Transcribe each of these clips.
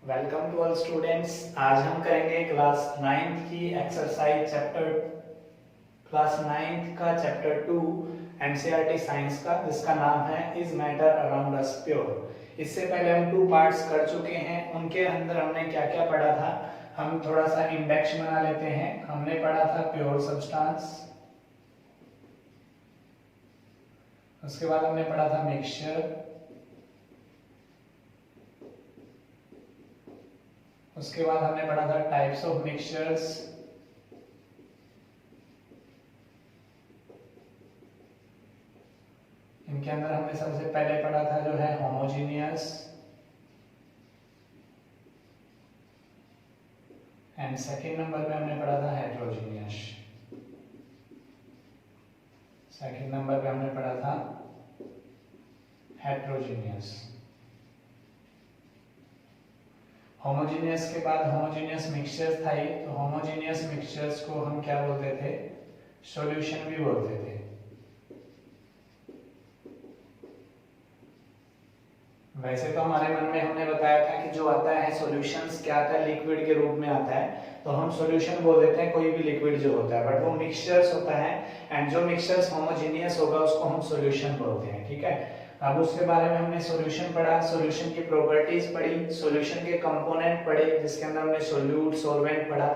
Welcome to all students. आज हम करेंगे क्लास 9th की एक्सरसाइज क्लास 9th का चैप्टर 2 एनसीईआरटी साइंस का, जिसका नाम है is matter around us pure. इससे पहले हम 2 पार्ट्स कर चुके हैं। उनके अंदर हमने क्या क्या पढ़ा था, हम थोड़ा सा इंडेक्स बना लेते हैं। हमने पढ़ा था प्योर सब्सटेंस, उसके बाद हमने पढ़ा था मिक्सचर, उसके बाद हमने पढ़ा था टाइप्स ऑफ मिक्सचर्स, इनके अंदर हमने सबसे पहले पढ़ा था जो है होमोजीनियस एंड सेकंड नंबर पे हमने पढ़ा था हेट्रोजीनियस। सेकंड नंबर पे हमने पढ़ा था हेट्रोजीनियस। होमोजीनियस के बाद होमोजीनियस मिक्सचर्स था ही, तो होमोजीनियस मिक्सचर्स को हम क्या बोलते थे, सॉल्यूशन भी बोलते थे। वैसे तो हमारे मन में हमने बताया था कि जो आता है सॉल्यूशंस क्या आता है, लिक्विड के रूप में आता है, तो हम सॉल्यूशन बोल देते हैं कोई भी लिक्विड जो होता है, बट वो मिक्सचर्स होता है। एंड जो मिक्सचर्स होमोजीनियस होगा उसको हम सॉल्यूशन बोलते हैं। ठीक है, अब उसके बारे में हमने सॉल्यूशन पढ़ा, सॉल्यूशन की प्रॉपर्टीज पढ़ी, सॉल्यूशन के कंपोनेंट पढ़े जिसके अंदर हमने सोल्यूट सॉल्वेंट पढ़ा।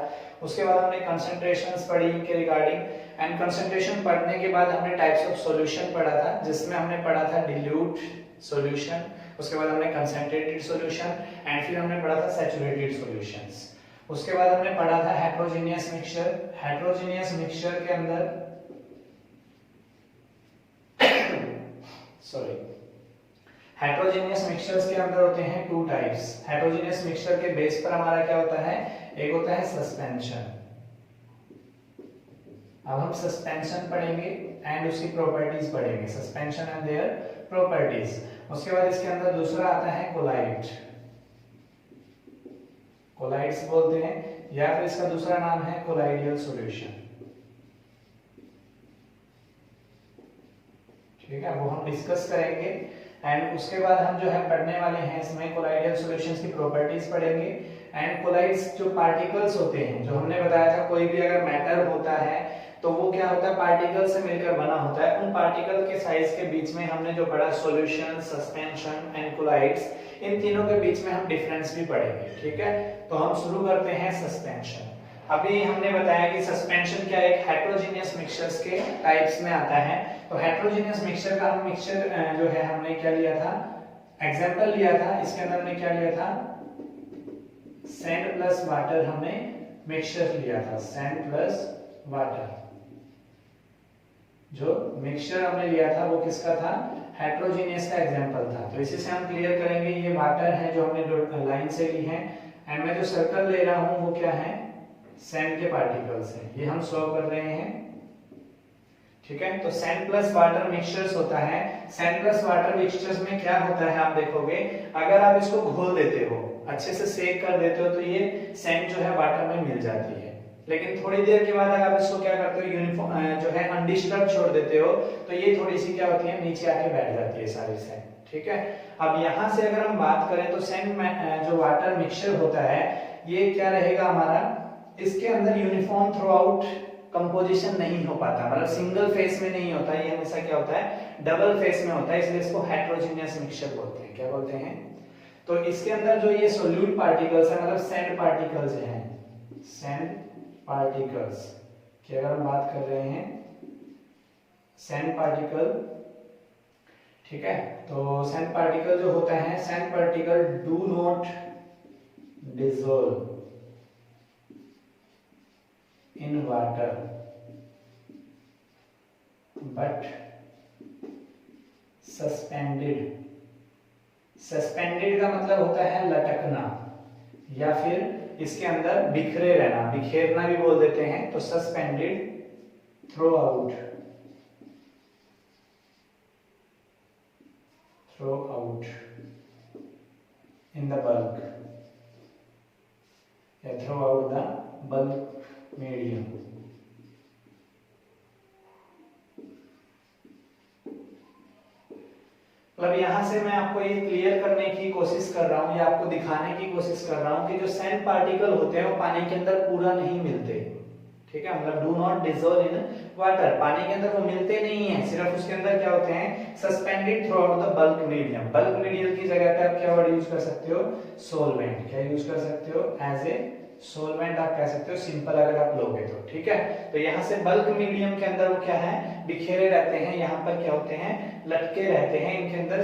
उसके बाद हमने कंसंट्रेशंस पढ़ी के रिगार्डिंग, एंड कंसंट्रेशन पढ़ने के बाद हमने टाइप्स ऑफ सॉल्यूशन पढ़ा था, जिसमें हमने पढ़ा था डिल्यूट सॉल्यूशन, उसके बाद हमने कंसंट्रेटेड सॉल्यूशन, एंड फिर हमने पढ़ा था सैचुरेटेड सॉल्यूशंस। उसके बाद हमने पढ़ा था हेट्रोजीनियस मिक्सचर। हेट्रोजीनियस मिक्सचर के अंदर सॉरी हेट्रोजीनियस मिक्सचर्स के अंदर होते हैं 2 टाइप्स। हेट्रोजीनियस मिक्सचर के बेस पर हमारा क्या होता है, एक होता है सस्पेंशन। अब हम सस्पेंशन पढ़ेंगे एंड उसकी प्रॉपर्टीज पढ़ेंगे, सस्पेंशन एंड देयर प्रॉपर्टीज। उसके बाद इसके अंदर दूसरा आता है कोलाइड, कोलाइड्स बोलते हैं, या फिर इसका दूसरा नाम है कोलाइडियल सॉल्यूशन। ठीक है, वो हम डिस्कस करेंगे। एंड उसके बाद हम जो है पढ़ने वाले हैं इसमें कोलाइडियल सॉल्यूशंस की प्रॉपर्टीज पढ़ेंगे। एंड कोलाइड्स जो पार्टिकल्स होते हैं, जो हमने बताया था कोई भी अगर मैटर होता है तो वो क्या होता है, पार्टिकल से मिलकर बना होता है। उन पार्टिकल के साइज के बीच में हमने जो पढ़ा सॉल्यूशन, सस्पेंशन एंड कोलाइड्स, इन तीनों के बीच में हम डिफरेंस भी पढ़ेंगे। ठीक है, तो हम शुरू करते हैं सस्पेंशन। अभी हमने बताया कि सस्पेंशन क्या एक हेट्रोजीनियस मिक्सचर्स के टाइप्स में आता है। तो हेट्रोजीनियस मिक्सचर का हम मिक्सचर जो है हमने क्या लिया था, एग्जांपल लिया था। इसके अंदर हमने क्या लिया था, सैंड प्लस वाटर हमने मिक्सचर लिया था, सैंड प्लस वाटर। जो मिक्सचर हमने लिया था वो किसका था, हेट्रोजीनियस का एग्जांपल था। तो इसी से हम क्लियर करेंगे ये वाटर है जो हमने लाइन से ली है, एंड मैं जो सर्कल ले रहा हूं वो क्या है, सैंड के पार्टिकल्स हैं, ये हम शो कर रहे हैं। ठीक है, तो सैंड प्लस वाटर मिक्सचर्स होता है। सैंड प्लस वाटर मिक्सचर्स में क्या होता है, आप देखोगे अगर आप इसको घोल देते हो, अच्छे से सेक कर देते हो, तो ये सैंड जो है वाटर में मिल जाती है। लेकिन थोड़ी देर के बाद अगर आप इसको क्या करते हो, यूनिफॉर्म जो है अनडिस्टर्ब छोड़ देते हो, तो ये थोड़ी सी क्या होती है, नीचे आके बैठ जाती है सारी सैंड। ठीक है, अब यहाँ से अगर हम बात करें तो सैंड में जो वाटर मिक्सचर होता है ये क्या रहेगा हमारा, इसके अंदर यूनिफॉर्म थ्रू आउट कंपोजिशन नहीं हो पाता, मतलब सिंगल फेस में नहीं होता, ये हमेशा क्या होता है, डबल फेस में होता है, इसलिए इसको हेट्रोजीनियस मिक्सचर बोलते हैं। क्या बोलते हैं, तो इसके अंदर जो ये सोल्यूट पार्टिकल्स है, मतलब सैंड पार्टिकल्स हैं, सैंड पार्टिकल्स की अगर हम बात कर रहे हैं, सैंड पार्टिकल। ठीक है, तो सैंड पार्टिकल जो होता है, sand particle do not dissolve in water but suspended। suspended का मतलब होता है लटकना, या फिर इसके अंदर बिखरे रहना, बिखेरना भी बोल देते हैं। तो suspended throughout in the bulk या throughout the bulk मीडियम। मतलब यहाँ से मैं आपको ये क्लियर करने की कोशिश कर रहा हूँ या आपको दिखाने की कोशिश कर रहा हूँ कि जो सैंड पार्टिकल होते हैं वो पानी के अंदर पूरा नहीं मिलते, ठीक है, मतलब do not dissolve in water, पानी के अंदर वो मिलते नहीं है, सिर्फ उसके अंदर क्या होते हैं, suspended through out the bulk medium. Bulk medium की जगह पे आप क्या वर्ड यूज कर सकते हो, सोलवेंट, क्या यूज कर सकते हो, एज ए सोलवेंट आप कह सकते हो, सिंपल अगर आप लोगे तो, ठीक है। तो यहाँ से बल्क मीडियम के अंदर वो क्या है, बिखेरे रहते हैं, यहाँ पर क्या होते हैं, लटके रहते हैं इनके अंदर,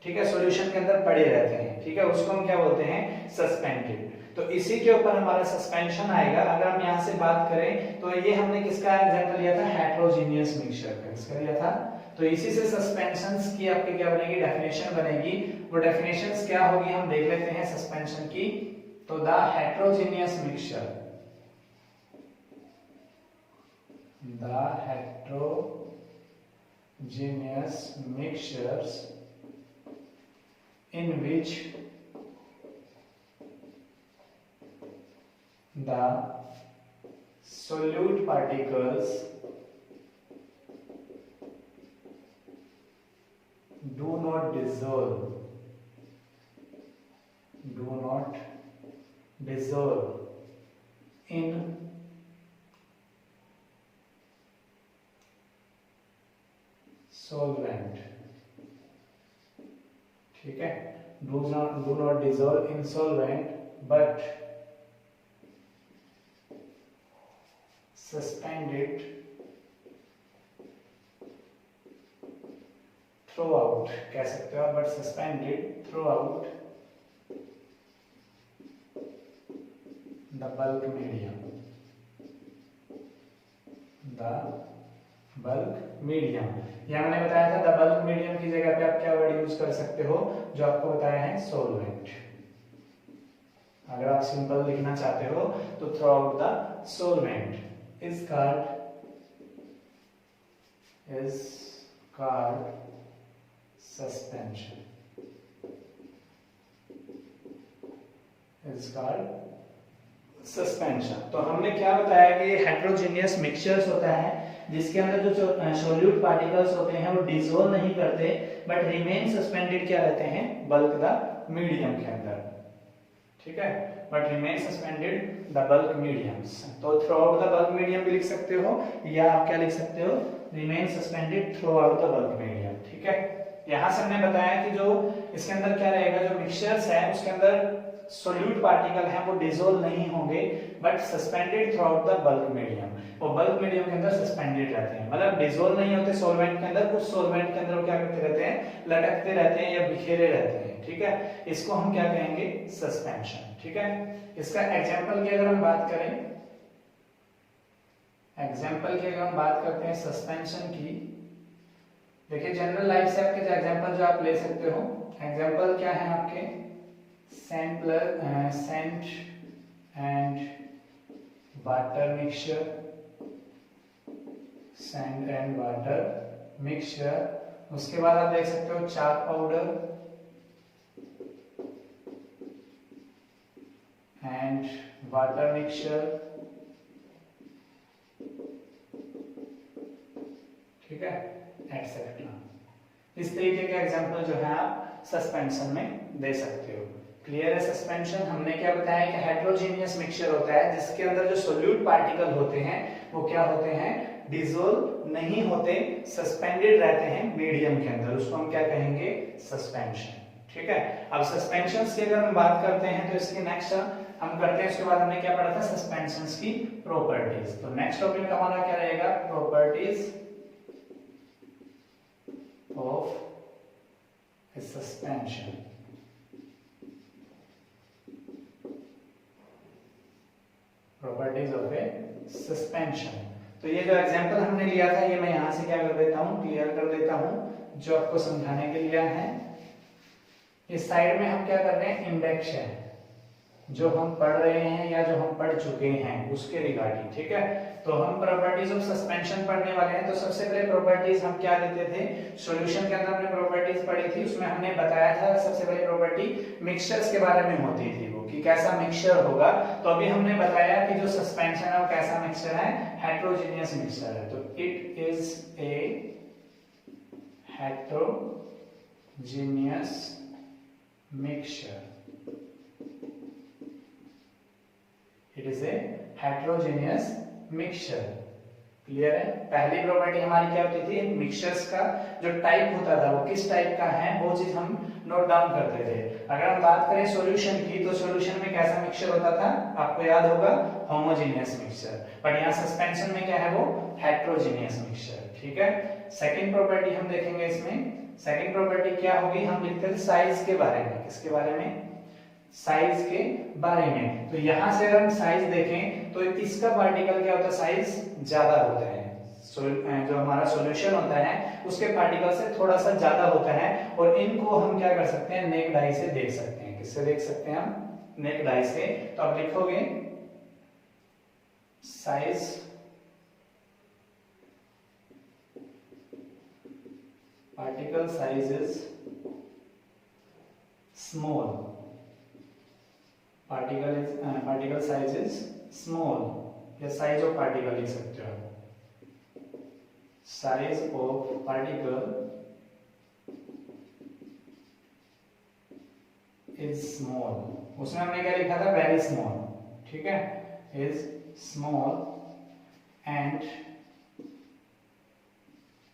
ठीक है, सॉल्यूशन के अंदर पड़े रहते हैं, ठीक है, उसको हम क्या बोलते हैं, सस्पेंडेड। तो इसी के ऊपर हमारा सस्पेंशन आएगा। अगर हम यहाँ से बात करें तो ये हमने किसका एग्जांपल लिया था, हेट्रोजीनियस मिक्सचर का, किसका लिया था। तो इसी से सस्पेंशंस की आपकी क्या बनेगी, डेफिनेशन बनेगी। वो डेफिनेशंस क्या होगी हम देख लेते हैं सस्पेंशन की। तो the heterogeneous mixture, the heterogeneous mixtures in which the solute particles do not dissolve in solvent, ठीक है, do not dissolve in solvent but suspended throughout, कह सकते हो, but suspended throughout the bulk medium, the bulk medium। यहाँ मैंने बताया था the bulk medium की जगह पे आप क्या वर्ड यूज कर सकते हो, जो आपको बताया है, सोलवेंट। अगर आप सिंपल लिखना चाहते हो तो throughout the solvent is called suspension, is called suspension. तो हमने क्या बताया कि हेट्रोजीनियस मिक्सचर्स होता है जिसके अंदर जो सोल्यूट पार्टिकल्स होते हैं वो डिसॉल्व नहीं करते बट रिमेन सस्पेंडेड क्या रहते हैं, बल्क द मीडियम के अंदर, ठीक है, but remain suspended the bulk mediums. तो throughout the bulk medium भी लिख सकते हो या आप क्या लिख सकते हो, remain suspended through out the bulk medium, ठीक है। यहां से हमने बताया कि जो इसके अंदर क्या रहेगा, जो मिक्सचर्स है उसके अंदर सोल्यूट पार्टिकल है वो डिसॉल्व नहीं होंगे but suspended through out the bulk medium, वो बल्क मीडियम के अंदर सस्पेंडेड रहते हैं, मतलब डिसॉल्व नहीं होते सॉल्वेंट के अंदर, कुछ सॉल्वेंट के अंदर वो क्या करते रहते हैं, लटकते रहते हैं या बिखेरे रहते हैं, ठीक है, इसको हम क्या कहेंगे, सस्पेंशन, ठीक है। इसका एग्जांपल की अगर हम बात करें, एग्जांपल की अगर हम बात करते हैं सस्पेंशन की, देखिए जनरल लाइफ से आपके एग्जांपल जो आप ले सकते हो, एग्जांपल क्या है आपके, sand and water mixture, sand and water mixture। उसके बाद आप देख सकते हो chalk powder and water mixture, ठीक है, एक्सेट्रा। इस तरीके के एग्जांपल जो है आप सस्पेंशन में दे सकते हो। क्लियर है सस्पेंशन। हमने क्या बताया कि हेट्रोजीनियस मिक्सचर होता है जिसके अंदर जो सोल्यूट पार्टिकल होते हैं वो क्या होते हैं, डिसॉल्व नहीं होते, सस्पेंडेड रहते हैं मीडियम के अंदर, उसको हम क्या कहेंगे, सस्पेंशन, ठीक है। अब सस्पेंशंस की अगर हम बात करते हैं तो इसकी नेक्स्ट हम करते हैं, उसके बाद हमने क्या पढ़ा था, सस्पेंशंस की प्रॉपर्टीज। तो नेक्स्ट टॉपिक हमारा क्या रहेगा, properties of A suspension. Properties of A suspension. तो ये जो एग्जांपल हमने लिया था ये मैं यहां से क्या कर देता हूं, क्लियर कर देता हूं, जो आपको समझाने के लिए है। इस साइड में हम क्या कर रहे हैं, इंडेक्स है जो हम पढ़ रहे हैं या जो हम पढ़ चुके हैं उसके रिगार्डिंग, ठीक है। तो हम प्रॉपर्टीज ऑफ सस्पेंशन पढ़ने वाले हैं। तो सबसे पहले प्रॉपर्टीज हम क्या देते थे, सॉल्यूशन के अंदर हमने प्रॉपर्टीज पढ़ी थी, उसमें हमने बताया था सबसे पहले प्रॉपर्टी मिक्सचर्स के बारे में होती थी वो, कि कैसा मिक्सचर होगा। तो अभी हमने बताया कि जो सस्पेंशन है वो कैसा मिक्सचर है, हेट्रोजीनियस मिक्सचर है। तो it is a heterogeneous heterogeneous mixture. It is a heterogeneous mixture. Clear है? पहली प्रॉपर्टी हमारी क्या होती थी, मिक्सचर्स का जो टाइप होता था वो किस टाइप का है वो चीज हम नोट डाउन करते थे। अगर हम बात करें सॉल्यूशन की तो सॉल्यूशन में कैसा मिक्सचर होता था, आपको याद होगा, होमोजेनियस मिक्सचर। बट यहाँ सस्पेंशन में क्या है, वो हेटेरोजेनियस मिक्सचर। ठीक है, सेकंड प्रॉपर्टी हम देखेंगे इसमें। सेकंड प्रॉपर्टी क्या होगी, हम लिखते हैं साइज के बारे में। किसके बारे में, साइज के बारे में। तो यहां से अगर हम साइज देखें तो इसका पार्टिकल क्या होता है, साइज ज्यादा होता है। जो हमारा सॉल्यूशन होता है उसके पार्टिकल से थोड़ा सा ज्यादा होता है, और इनको हम क्या कर सकते हैं, नेक डाई से देख सकते हैं। किससे देख सकते हैं हम, नेक डाई से। तो आप लिखोगे size particle size is small, particle size is small, या size of particle लिख सकते हो, size of particle is small। उसमें हमने क्या लिखा था, very small। ठीक है, is small and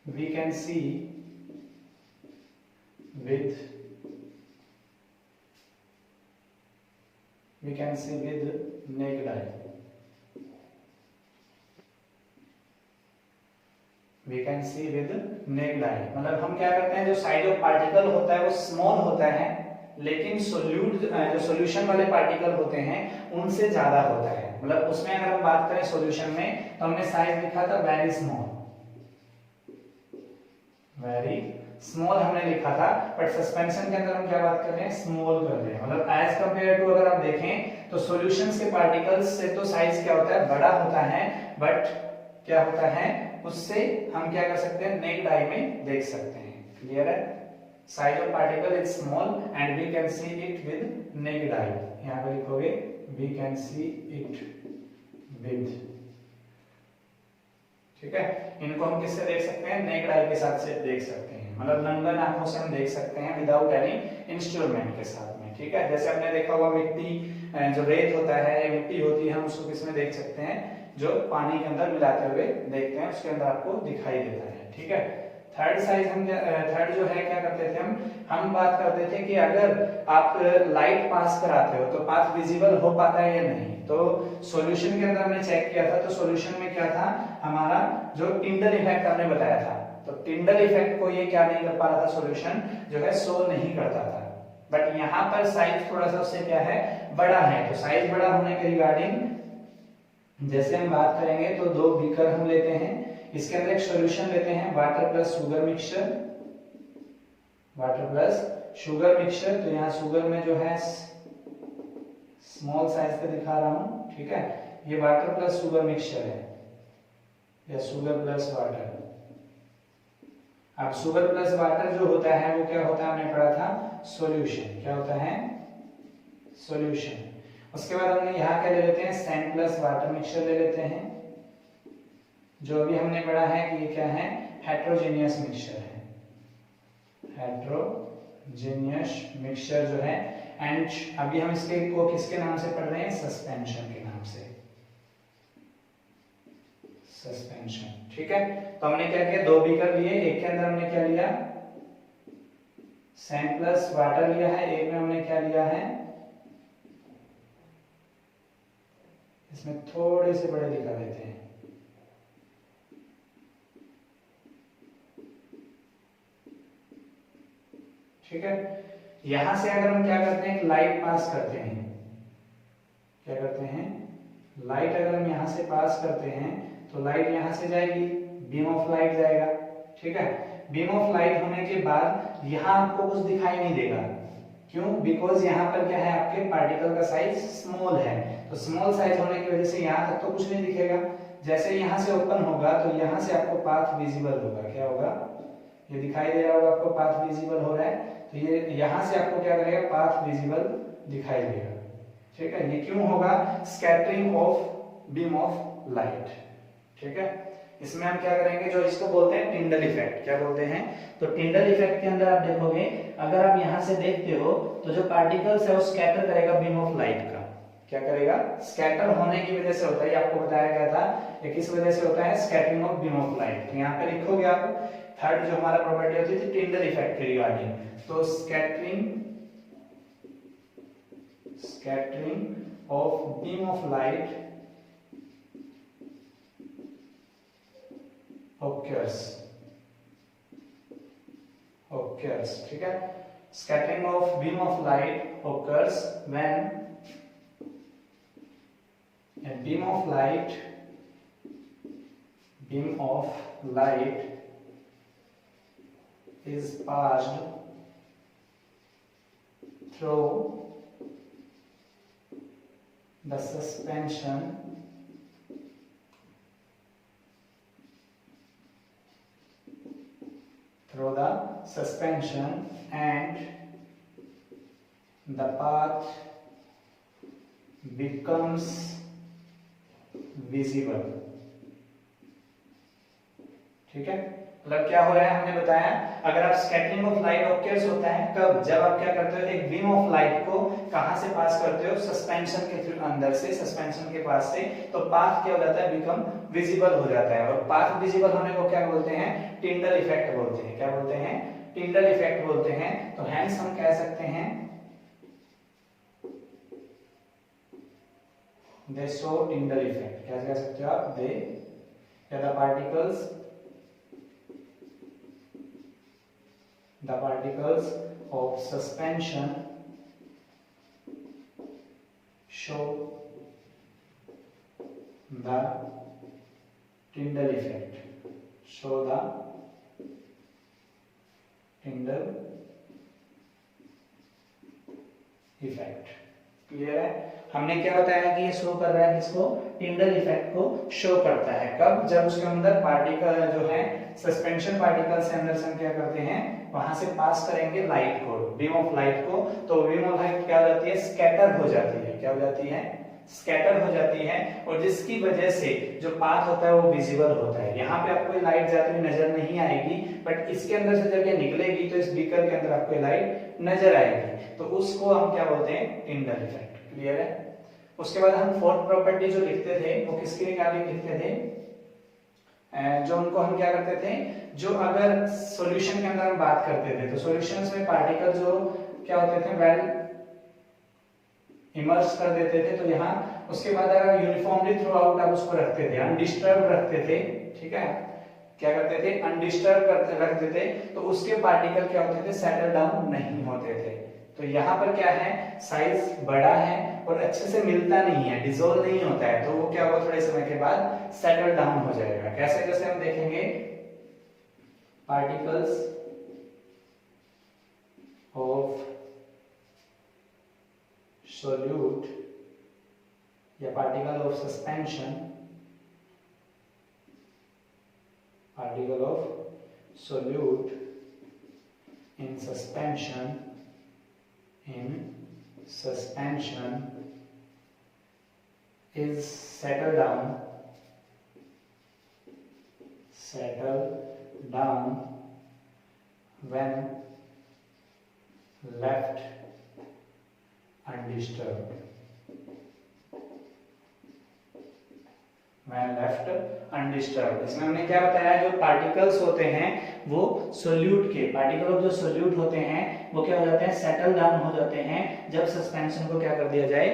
we can see with naked eye। We can see with naked eye, मतलब हम क्या करते हैं, जो साइज ऑफ पार्टिकल होता है वो स्मॉल होता है, लेकिन जो सॉल्यूशन वाले पार्टिकल होते हैं उनसे ज्यादा होता है। मतलब उसमें अगर हम बात करें सॉल्यूशन में तो हमने साइज लिखा था वेरी स्मॉल, वेरी स्मॉल हमने लिखा था, बट सस्पेंशन के अंदर हम क्या बात कर रहे हैं, स्मॉल कर रहे हैं। मतलब एज कंपेयर टू अगर आप देखें तो सॉल्यूशंस के पार्टिकल्स से तो साइज क्या होता है, बड़ा होता है, बट क्या होता है, उससे हम क्या कर सकते हैं, नेक्ड आई में देख सकते हैं। क्लियर है, size of particle is small and we can see it with naked eye. यहां पे लिखोगे we can see it with, ठीक है। इनको हम किससे देख सकते हैं, नेक्ड आई के साथ से देख सकते हैं, मतलब नंगन आंखों से हम देख सकते हैं विदाउट एनी इंस्ट्रूमेंट के साथ में। ठीक है, जैसे हमने देखा होगा मिट्टी, जो रेत होता है या मिट्टी होती है, हम उसको किसमें देख सकते हैं, जो पानी के अंदर मिलाते हुए देखते हैं, उसके अंदर आपको दिखाई देता है। ठीक है, थर्ड साइज हम थर्ड जो है क्या करते थे हम बात करते थे कि अगर आप लाइट पास कराते हो तो पाथ विजिबल हो पाता है या नहीं। तो सॉल्यूशन के अंदर हमने चेक किया था, तो सॉल्यूशन में क्या था हमारा, जो टिंडल इफेक्ट हमने बताया था, तो टिंडल इफेक्ट को ये क्या नहीं कर पा रहा था, सॉल्यूशन जो है शो नहीं करता था। बट यहाँ पर साइज थोड़ा सा उससे क्या है, बड़ा है। तो साइज बड़ा होने के रिगार्डिंग जैसे हम बात करेंगे तो दो बीकर हम लेते हैं, इसके अंदर एक सॉल्यूशन लेते हैं, water plus sugar mixture, water plus sugar mixture. तो यहाँ शुगर में जो है स्मॉल साइज पे दिखा रहा हूं, ठीक है, ये वाटर प्लस शुगर मिक्सचर है या शुगर प्लस वाटर। अब शुगर प्लस वाटर जो होता है वो क्या होता है, हमने पढ़ा था सॉल्यूशन। क्या होता है, सॉल्यूशन। उसके बाद हमने यहाँ क्या ले लेते हैं, सैंड प्लस वाटर मिक्सचर ले लेते हैं, जो अभी हमने पढ़ा है कि ये क्या है, हेटेरोजेनियस मिक्सचर है, हेटेरोजेनियस मिक्सचर जो है। एंड अभी हम इसके को किसके नाम से पढ़ रहे हैं, सस्पेंशन के नाम से, सस्पेंशन। ठीक है, तो हमने क्या किया, दो बीकर लिए, एक के अंदर हमने क्या लिया, सैंड प्लस वाटर लिया है, एक में हमने क्या लिया है, इसमें थोड़े से बड़े दिखा देते हैं, ठीक है। यहां से अगर हम क्या करते हैं, लाइट पास करते हैं, क्या करते हैं, लाइट अगर हम यहां से पास करते हैं तो लाइट यहां से जाएगी, बीम ऑफ लाइट जाएगा, ठीक है। बीम ऑफ लाइट होने के बाद यहां आपको कुछ दिखाई नहीं देगा, क्यों, बिकॉज यहाँ पर क्या है, आपके पार्टिकल का साइज स्मॉल है, तो स्मॉल साइज होने की वजह से यहाँ तक तो कुछ नहीं दिखेगा। जैसे यहाँ से ओपन होगा तो यहाँ से आपको पाथ विजिबल होगा, क्या होगा, ये दिखाई दे रहा होगा आपको, पाथ विजिबल हो रहा है, तो ये यहाँ से आपको क्या करेगा, पाथ विजिबल दिखाई देगा, ठीक है। ये क्यों होगा, scattering of beam of light, ठीक है। इसमें हम क्या करेंगे, जो इसको बोलते हैं टिंडल इफेक्ट, क्या बोलते हैं, तो टिंडल इफेक्ट के अंदर आप देखोगे अगर आप यहाँ से देखते हो तो जो पार्टिकल्स है वो स्कैटर करेगा बीम ऑफ लाइट का। क्या करेगा? स्कैटर होने की वजह से होता है, ये आपको बताया गया था, ये किस वजह से होता है? Scattering of beam of light. तो यहाँ पे लिखोगे आप थर्ड जो हमारा प्रॉपर्टी होती थी टिंडल इफेक्ट के रिगार्डिंग, तो scattering of beam of light occurs, ठीक है। Scattering of beam of light occurs when a beam of light is passed through the suspension and the path becomes visible, ठीक है। मतलब क्या हो रहा है, हमने बताया अगर आप स्कैटरिंग ऑफ लाइट ऑकर्स होता है कब? जब आप क्या करते हो, एक बीम ऑफ लाइट को कहां से पास करते हो? सस्पेंशन के थ्रू, अंदर से, सस्पेंशन के पास से, तो पाथ क्या हो जाता है? बिकम विजिबल हो जाता है। और पाथ विजिबल होने को क्या बोलते हैं? टिंडल इफेक्ट बोलते हैं। क्या बोलते हैं? टिंडल इफेक्ट बोलते हैं। तो हेंस हम कह सकते हैं दे शो टिंडल इफेक्ट। क्या कह सकते हो आप? दे या the particles of suspension show the Tyndall effect. Clear है? हमने क्या बताया कि ये शो कर रहा है किसको? टिंडल इफेक्ट को शो करता है। कब? जब उसके अंदर पार्टिकल जो है सस्पेंशन पार्टिकल से अंदर से क्या करते हैं, वहां से पास करेंगे लाइट को, बीम ऑफ लाइट को, तो बीम ऑफ लाइट क्या हो जाती है? स्कैटर हो जाती है। क्या हो जाती है? स्कैटर हो जाती है, और जिसकी वजह से जो पाथ होता है वो विजिबल होता है। यहाँ पे आपको लाइट जाती हुई नजर नहीं आएगी, बट इसके अंदर से जब ये निकलेगी तो इस बीकर के अंदर आपको लाइट नजर आएगी, तो उसको हम क्या बोलते हैं? Tyndall effect. क्लियर है? उसके बाद हम फोर्थ प्रॉपर्टी जो लिखते थे वो किसके रिगार्डिंग लिखते थे? जो उनको हम क्या करते थे, जो अगर सॉल्यूशन के अंदर हम बात करते थे तो सॉल्यूशंस में पार्टिकल जो क्या होते थे, वेल इमर्स कर देते थे। तो यहाँ उसके बाद अगर यूनिफॉर्मली थ्रू आउट आप उसको रखते थे, अनडिस्टर्ब रखते थे, ठीक है, क्या करते थे? अनडिस्टर्ब रखते थे, तो उसके पार्टिकल क्या होते थे? सेटल डाउन नहीं होते थे। तो यहाँ पर क्या है? साइज बड़ा है और अच्छे से मिलता नहीं है, डिसॉल्व नहीं होता है, तो वो क्या होगा? थोड़े समय के बाद सेटल डाउन हो जाएगा। कैसे? जैसे हम देखेंगे पार्टिकल्स ऑफ solute या particle of suspension, particle of solute in suspension is settle down when left undisturbed. इसमें हमने क्या बताया? जो पार्टिकल्स होते हैं वो सोल्यूट के, पार्टिकल ऑफ जो सोल्यूट होते हैं वो क्या हो जाते हैं? सेटल डाउन हो जाते हैं जब सस्पेंशन को क्या कर दिया जाए?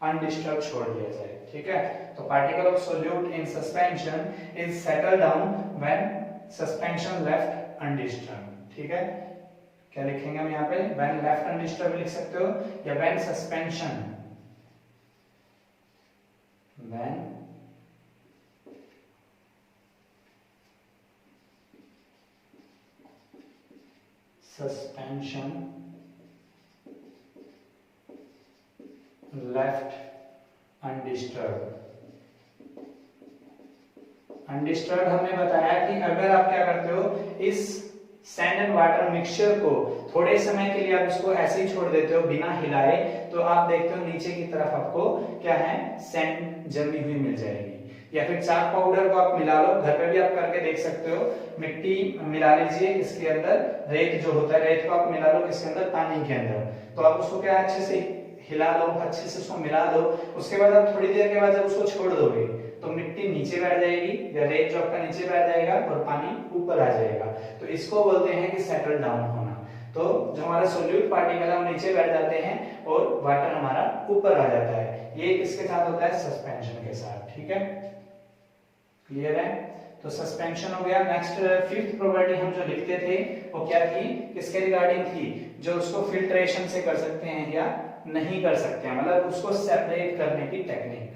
अनडिस्टर्ब छोड़ दिया जाए। ठीक है, तो particle of solute in suspension is settle down when suspension left undisturbed. ठीक है, क्या लिखेंगे हम यहाँ पे? व्हेन लेफ्ट अनडिस्टर्ब लिख सकते हो, या when suspension left undisturbed. Undisturbed हमने बताया कि अगर आप क्या करते हो, इस सैंड एंड वाटर मिक्सचर को थोड़े समय के लिए आप इसको ऐसे ही छोड़ देते हो बिना हिलाए, तो आप देखते हो नीचे की तरफ आपको क्या है? सैंड जमी हुई मिल जाएगी। या फिर चाक पाउडर को आप मिला लो, घर पे भी आप करके देख सकते हो। मिट्टी मिला लीजिए किसके अंदर, रेत जो होता है, रेत को आप मिला लो किसके अंदर, पानी के अंदर। तो आप उसको क्या अच्छे से हिला लो, अच्छे से उसको मिला दो। उसके बाद आप थोड़ी देर के बाद जब उसको छोड़ दोगे तो मिट्टी नीचे बैठ जाएगी या रेत जो आपका नीचे बैठ जाएगा और पानी ऊपर आ जाएगा। तो इसको बोलते हैं कि सेटल डाउन होना। तो जो हमारा सोल्यूट पार्टिकल है वो नीचे बैठ जाते हैं और वाटर हमारा ऊपर आ जाता है। ये किसके साथ होता है, सस्पेंशन के साथ। ठीक है, क्लियर है। तो सस्पेंशन हो गया। नेक्स्ट फिफ्थ प्रॉपर्टी हम जो लिखते थे वो क्या थी, किसके रिगार्डिंग थी, जो उसको फिल्ट्रेशन से कर सकते हैं या नहीं कर सकते हैं, मतलब उसको सेपरेट करने की टेक्निक।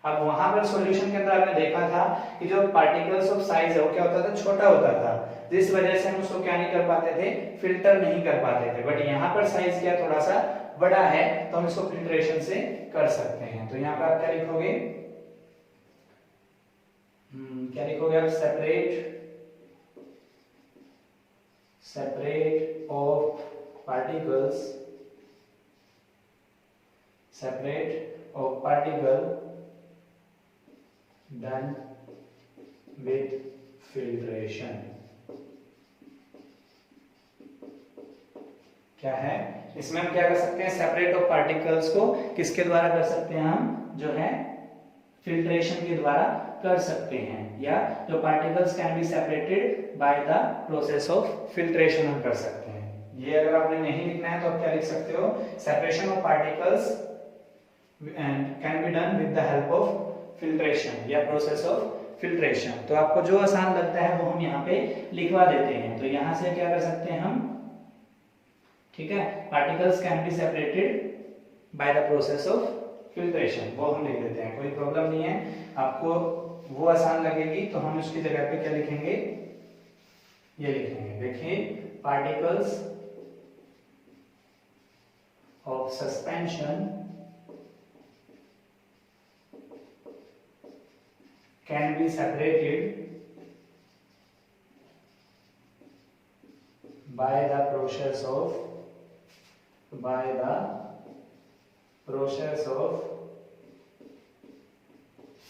अब वहां पर सॉल्यूशन के अंदर आपने देखा था कि जो पार्टिकल्स ऑफ साइज है वो क्या होता था, छोटा होता था, जिस वजह से हम उसको क्या नहीं कर पाते थे, फिल्टर नहीं कर पाते थे। बट यहाँ पर साइज क्या थोड़ा सा बड़ा है तो हम इसको फिल्ट्रेशन से कर सकते हैं। तो यहाँ पर आप क्या लिखोगे, क्या लिखोगे आप, separate of particles, separate of particle done with filtration। क्या है इसमें, हम क्या कर सकते हैं, सेपरेट ऑफ पार्टिकल्स को किसके द्वारा कर सकते हैं, हम जो है फिल्ट्रेशन के द्वारा कर सकते हैं, या जो particles can be separated by the process of filtration हम कर सकते हैं। ये अगर आपने नहीं लिखना है तो आप क्या लिख सकते हो, separation of particles can be done with the help of filtration या प्रोसेस ऑफ फिल्ट्रेशन। तो आपको जो आसान लगता है वो हम यहाँ पे लिखवा देते हैं। तो यहाँ से क्या कर सकते हैं हम, ठीक है, particles can be separated by the process of filtration, वो हम लिख देते हैं, कोई प्रॉब्लम नहीं है। आपको वो आसान लगेगी तो हम उसकी जगह पे क्या लिखेंगे, ये लिखेंगे। देखिए, particles of suspension can be separated by the process of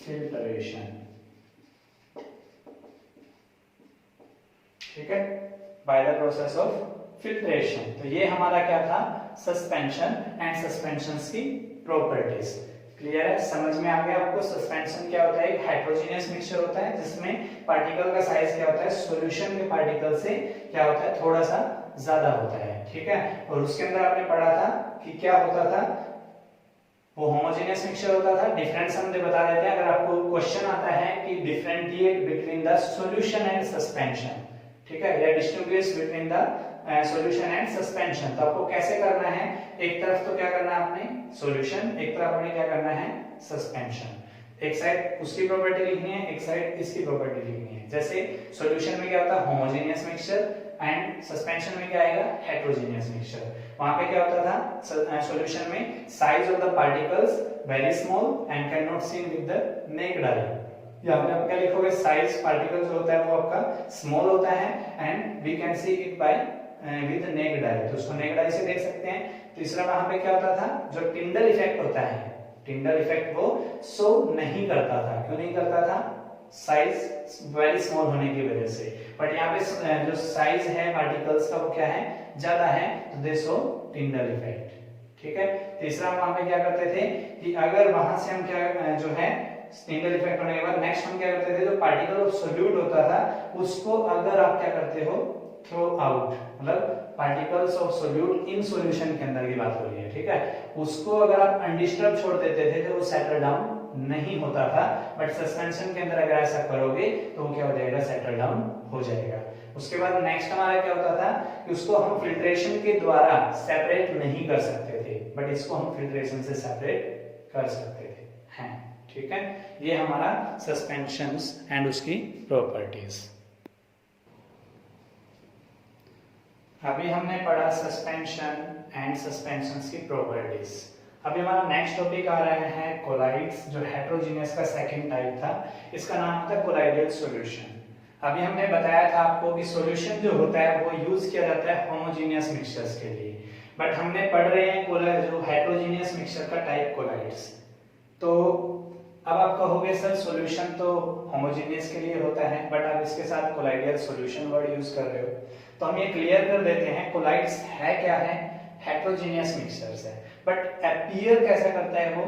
filtration। ठीक है, by the process of filtration। तो ये हमारा क्या था, सस्पेंशन एंड सस्पेंशंस की प्रॉपर्टीज। क्लियर है, समझ में आ गया आपको। सस्पेंशन क्या होता है, एक हेट्रोजीनियस मिक्सचर होता है जिसमें पार्टिकल का साइज क्या होता है, सॉल्यूशन के पार्टिकल से क्या होता है, थोड़ा सा ज्यादा होता है। ठीक है, और उसके अंदर आपने पढ़ा था कि क्या होता था, वो होमोजेनियस मिक्सचर होता था। डिफरेंस हम बता देते हैं, अगर आपको क्वेश्चन आता है कि differentiate between the solution and suspension, ठीक है, या distinguish between the solution and suspension, तो आपको कैसे करना है, एक तरफ तो क्या करना है आपने सॉल्यूशन, एक तरफ आपने क्या करना है सस्पेंशन। एक साइड उसकी प्रॉपर्टी लिखनी है, एक साइड इसकी प्रॉपर्टी लिखनी है। जैसे सॉल्यूशन में क्या होता है, होमोजेनियस मिक्सचर एंड सस्पेंशन में क्या आएगा, हेट्रोजीनियस मिक्सचर। वहां पे क्या होता था, सॉल्यूशन में size of the particles very small and can not seen with the naked eye. यहाँ पे आप क्या लिखोगे, साइज पार्टिकल जो होता है वो आपका स्मॉल होता है and we can see it by with naked eye, तो उसको नेकेड आई से देख सकते हैं। तीसरा वहां पे क्या होता था, जो टिंडल इफेक्ट होता है, टिंडल इफेक्ट वो शो नहीं करता था। क्यों नहीं करता था, साइज वेरी स्मॉल होने की वजह से। बट यहाँ पे जो साइज है पार्टिकल्स का वो क्या है, ज्यादा है, तो दे शो टिंडल इफेक्ट। ठीक है, तीसरा वहां पे क्या करते थे कि अगर वहां से हम क्या जो है टिंडल इफेक्ट होने के बाद नेक्स्ट हम क्या करते थे, जो पार्टिकल ऑफ सॉल्यूट होता था उसको अगर आप क्या करते हो, थ्रो आउट, मतलब particles of solute in solution के अंदर की बात हो रही है। ठीक है, उसको अगर आप अनडिस्टर्ब छोड़ देते थे तो वो सेटल डाउन नहीं होता था। बट सस्पेंशन के अंदर अगर ऐसा करोगे तो वो क्या हो जाएगा, सेटल डाउन हो जाएगा। उसके बाद नेक्स्ट हमारा क्या होता था कि उसको हम फिल्ट्रेशन के द्वारा सेपरेट नहीं कर सकते थे, बट इसको हम फिल्ट्रेशन से सेपरेट कर सकते थे हैं। ठीक है, ये हमारा सस्पेंशंस एंड उसकी प्रॉपर्टीज। अभी हमने पढ़ा सस्पेंशन एंड सस्पेंशंस की प्रॉपर्टीज। अभी हमारा नेक्स्ट टॉपिक आ रहा है कोलाइड्स, जो हेट्रोजीनियस का सेकंड टाइप था, इसका नाम होता है कोलाइडल सॉल्यूशन। अभी हमने बताया था आपको कि सॉल्यूशन जो होता है वो यूज किया जाता है होमोजेनियस मिक्सचर्स के लिए, बट हमने पढ़ रहे हैं जो हेट्रोजीनियस मिक्सचर का टाइप कोलाइड्स। तो अब आप कहोगे सर सॉल्यूशन तो होमोजेनियस के लिए होता है, बट आप इसके साथ कोलाइडियल सॉल्यूशन वर्ड यूज कर रहे हो, तो हम ये क्लियर कर देते हैं कोलाइड्स है क्या है, हेट्रोजेनियस मिक्सचर्स है, बट अपीयर कैसा करता है वो,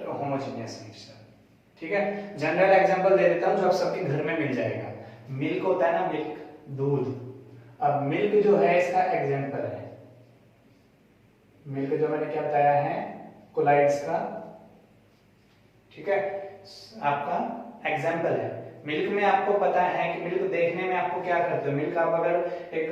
होमोजेनियस मिक्सचर। ठीक है, जनरल एग्जांपल दे देता हूं जो आप सबके घर में मिल जाएगा। मिल्क होता है ना, मिल्क, दूध। अब मिल्क जो है इसका एग्जांपल है, मिल्क जो मैंने क्या बताया है कोलाइड्स का, ठीक है, आपका एग्जांपल है। मिल्क में आपको पता है कि मिल्क देखने में आपको क्या करते हो, मिल्क आप अगर एक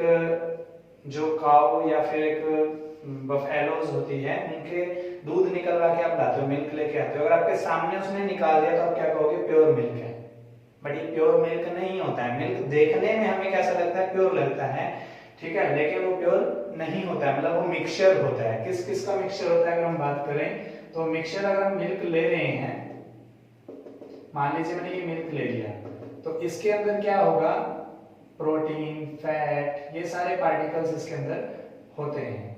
जो काऊ या फिर एक बफेलोज होती है उनके दूध निकलवा के आप लाते हो, मिल्क लेके आते हो, अगर आपके सामने उसने निकाल दिया तो आप क्या कहोगे, प्योर मिल्क है। बट ये प्योर मिल्क नहीं होता है। मिल्क देखने में हमें कैसा लगता है, प्योर लगता है, ठीक है, लेकिन वो प्योर नहीं होता है, मतलब वो मिक्सचर होता है। किस किस का मिक्सचर होता है अगर हम बात करें तो मिक्सचर, अगर हम मिल्क ले रहे हैं, मान लीजिए मैंने ये मिल्क ले लिया, तो इसके अंदर क्या होगा, प्रोटीन, फैट, ये सारे पार्टिकल्स इसके अंदर होते हैं।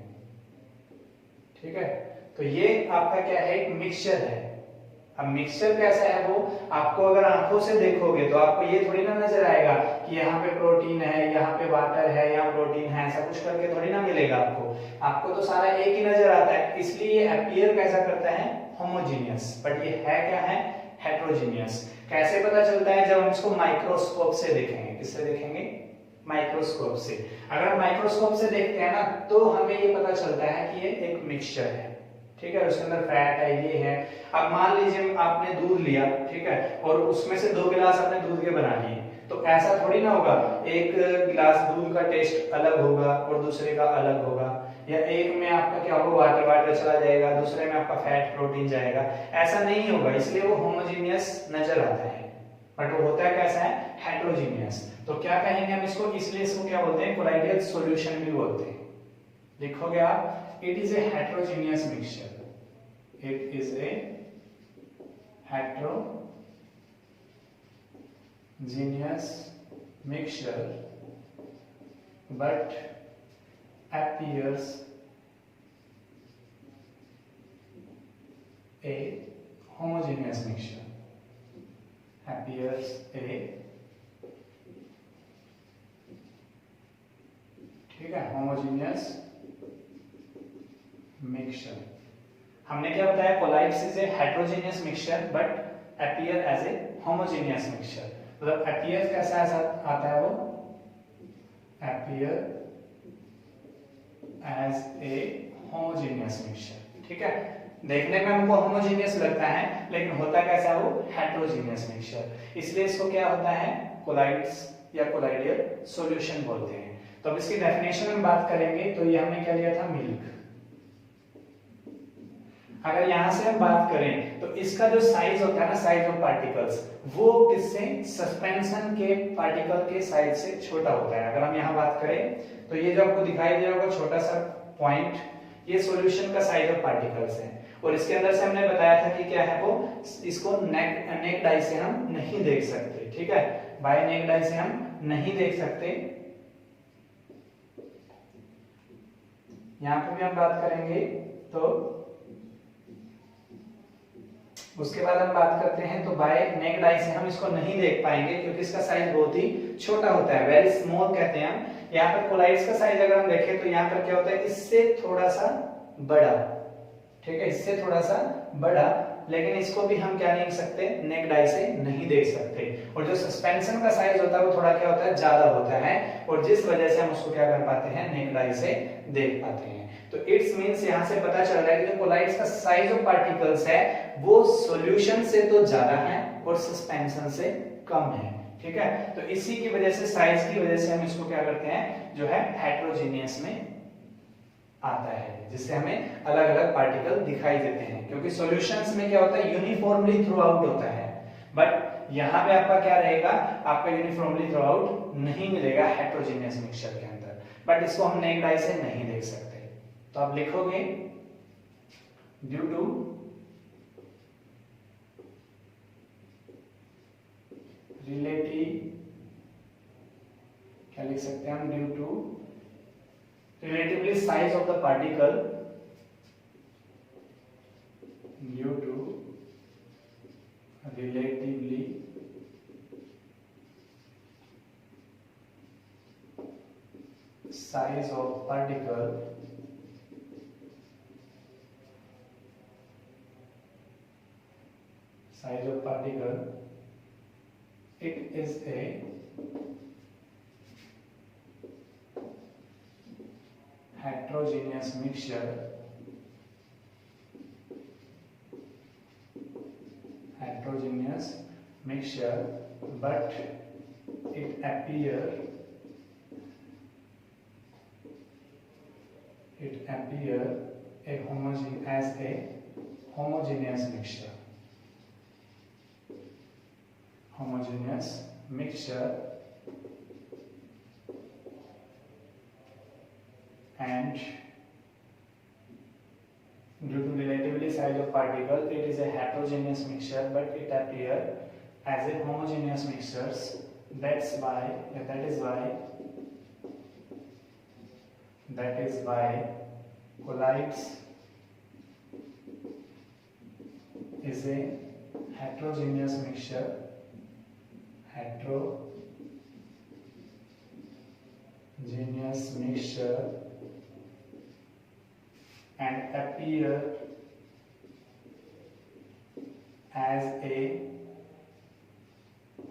ठीक है, तो ये आपका क्या है, एक मिक्सचर है। अब मिक्सचर कैसा है वो, आपको अगर आंखों से देखोगे तो आपको ये थोड़ी ना नजर आएगा कि यहाँ पे प्रोटीन है, यहाँ पे वाटर है, यहाँ प्रोटीन है, ऐसा कुछ करके थोड़ी ना मिलेगा आपको। आपको तो सारा एक ही नजर आता है, इसलिए ये अपीयर कैसा करता है, होमोजेनियस, बट ये है क्या है, हेट्रोजेनियस। कैसे पता चलता है, जब हम इसको माइक्रोस्कोप से देखेंगे। किससे देखेंगे, माइक्रोस्कोप से। अगर हम माइक्रोस्कोप से देखते हैं ना तो हमें ये पता चलता है कि ये एक मिक्सचर है, ठीक है, उसके अंदर फैट है, ये है। अब मान लीजिए आपने दूध लिया, ठीक है, और उसमें से 2 गिलास आपने दूध के बना लिए, तो ऐसा थोड़ी ना होगा एक गिलास दूध का टेस्ट अलग होगा और दूसरे का अलग होगा, या एक में आपका क्या होगा, वाटर वाटर चला जाएगा, दूसरे में आपका फैट प्रोटीन जाएगा, ऐसा नहीं होगा। इसलिए वो होमोजेनियस नजर आता है, बट वो होता है कैसा है, हेट्रोजेनियस। तो क्या कहेंगे हम इसको, इसलिए इसको क्या बोलते हैं, कोलाइडियल सॉल्यूशन भी बोलते हैं। लिखोगे आप, it is a heterogeneous mixture, it is A heterogeneous mixture but appears a homogeneous mixture, appears a, ठीक है, homogeneous mixture। हमने क्या बताया, colloids is a heterogeneous mixture but appear as a homogeneous mixture. मतलब अपीयर कैसा आता है वो, appear as a homogeneous mixture. ठीक है, देखने में हमको होमोजेनियस लगता है लेकिन होता कैसा वो, हेट्रोजेनियस मिक्सचर। इसलिए इसको क्या होता है, कोलाइड्स या कोलाइडियल सॉल्यूशन बोलते हैं। तो अब इसकी डेफिनेशन में बात करेंगे तो ये हमने क्या लिया था, मिल्क। अगर यहां से हम बात करें तो इसका जो साइज होता है ना, साइज ऑफ पार्टिकल्स, वो किससे, सस्पेंशन के पार्टिकल के साइज से छोटा होता है। अगर हम यहां बात करें तो ये जो आपको दिखाई दे रहा होगा छोटा सा पॉइंट, ये सॉल्यूशन का साइज ऑफ पार्टिकल्स है। और इसके अंदर से हमने बताया था कि क्या है वो, इसको नेक डाई से हम नहीं देख सकते, ठीक है, बाय नेक डाई से हम नहीं देख सकते। यहां पर भी हम बात करेंगे तो उसके बाद हम बात करते हैं तो बाय नेक्ड आई से हम इसको नहीं देख पाएंगे क्योंकि इसका साइज बहुत ही छोटा होता है, वेरी स्मॉल कहते हैं हम। यहाँ पर कोलाइड्स का साइज अगर हम देखें तो यहाँ पर क्या होता है, इससे थोड़ा सा बड़ा, ठीक है, इससे थोड़ा सा बड़ा, लेकिन इसको भी हम क्या नहीं देख सकते, नेक्ड आई से नहीं देख सकते। और जो सस्पेंशन का साइज होता है वो थोड़ा क्या होता है, ज्यादा होता है, और जिस वजह से हम उसको क्या कर पाते हैं, नेक्ड आई से देख पाते हैं। तो इट्स मींस यहां से पता चल रहा है कि जो कोलाइड्स का साइज ऑफ पार्टिकल्स है वो सॉल्यूशन से तो ज्यादा है और सस्पेंशन से कम है, ठीक है। तो इसी की वजह से, साइज की वजह से हम इसको क्या करते हैं, जो है हेट्रोजेनियस में आता है, जिससे हमें अलग अलग पार्टिकल दिखाई देते हैं। क्योंकि सॉल्यूशंस में क्या होता है, यूनिफॉर्मली थ्रू आउट होता है, बट यहाँ पे आपका क्या रहेगा, आपका यूनिफॉर्मली थ्रू आउट नहीं मिलेगा हेट्रोजेनियस मिक्सचर के अंदर। बट इसको हम नेक्ड आई से नहीं देख सकते। तो आप लिखोगे ड्यू टू रिलेटिव, क्या लिख सकते हैं हम, due to relatively size of the particle, due size of particle it is a heterogeneous mixture, but it appear as a homogeneous mixture, and due to relatively size of particle, it is a heterogeneous mixture, but it appear as a homogeneous mixtures. That is why colloids is a heterogeneous mixture, and appear as a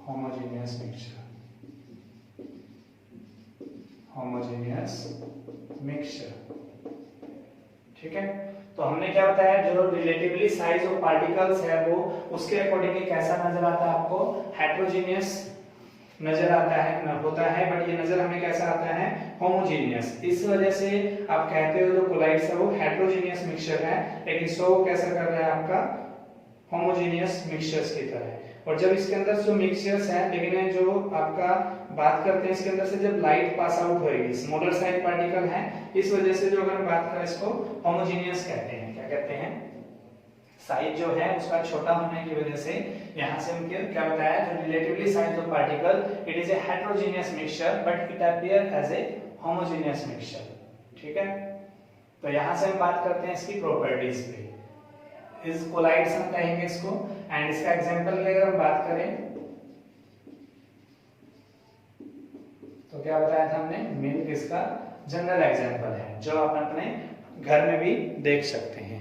homogeneous mixture. ठीक है, तो हमने क्या बताया, जो relatively size of particles है वो उसके अकॉर्डिंगली कैसा नजर आता है आपको, हेट्रोजीनियस नजर आता है होता है, बट ये नजर हमें कैसा आता है, होमोजीनियस। इस वजह से आप कहते हो जो कोलाइड्स है वो हेट्रोजीनियस मिक्सचर है, लेकिन सो कैसा कर रहा है आपका होमोजीनियस मिक्सचर्स की तरह है। और जब इसके अंदर जो मिक्सचर्स है, लेकिन जो आपका बात करते हैं इसके अंदर से जब लाइट पास आउट होएगी, स्मॉलर साइज पार्टिकल है, इस वजह से जो अगर बात करें इसको होमोजीनियस कहते हैं। क्या कहते हैं, साइज जो है उसका छोटा होने की वजह से यहां से हम क्या बताया, जो relatively size of particle it is a heterogeneous mixture but it appear as a homogeneous mixture. ठीक है, तो यहां से हम बात करते हैं इसकी प्रॉपर्टीज पे। इस कोलाइड्स हम कहेंगे इसको, एंड इसका एग्जांपल लेकर हम बात करें तो क्या बताया था हमने, मिल्क इसका जनरल एग्जांपल है जो आप अपने घर में भी देख सकते हैं।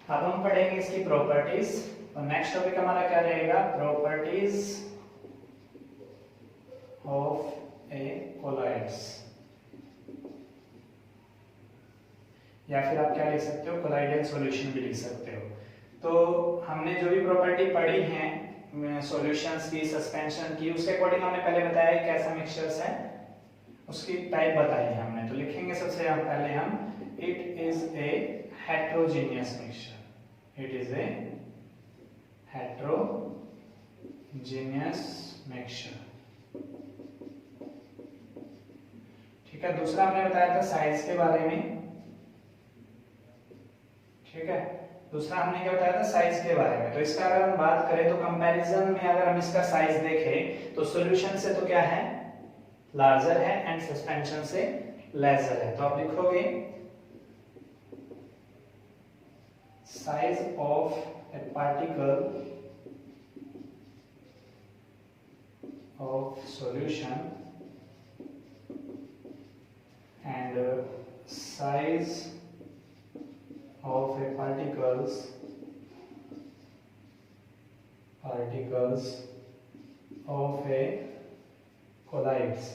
अब हम पढ़ेंगे इसकी प्रॉपर्टीज, और नेक्स्ट टॉपिक हमारा क्या रहेगा, प्रॉपर्टीज ऑफ ए कोलाइड्स, या फिर आप क्या लिख सकते हो, कोलाइडल सॉल्यूशन भी लिख सकते हो। तो हमने जो भी प्रॉपर्टी पढ़ी है सॉल्यूशंस की, सस्पेंशन की, उसके अकॉर्डिंग हमने पहले बताया कैसा मिक्सचर्स है, उसकी टाइप बताई है हमने। तो लिखेंगे सबसे पहले हम, it is a heterogeneous mixture, it is a heterogeneous mixture. ठीक है, दूसरा हमने बताया था साइज के बारे में। ठीक है, दूसरा हमने क्या बताया था, साइज के बारे में। तो इसका अगर हम बात करें तो कंपैरिजन में अगर हम इसका साइज देखें तो सॉल्यूशन से तो क्या है, लार्जर है, एंड सस्पेंशन से लेसर है। तो आप लिखोगे size of A particle of solution and size of a particles of a colloids,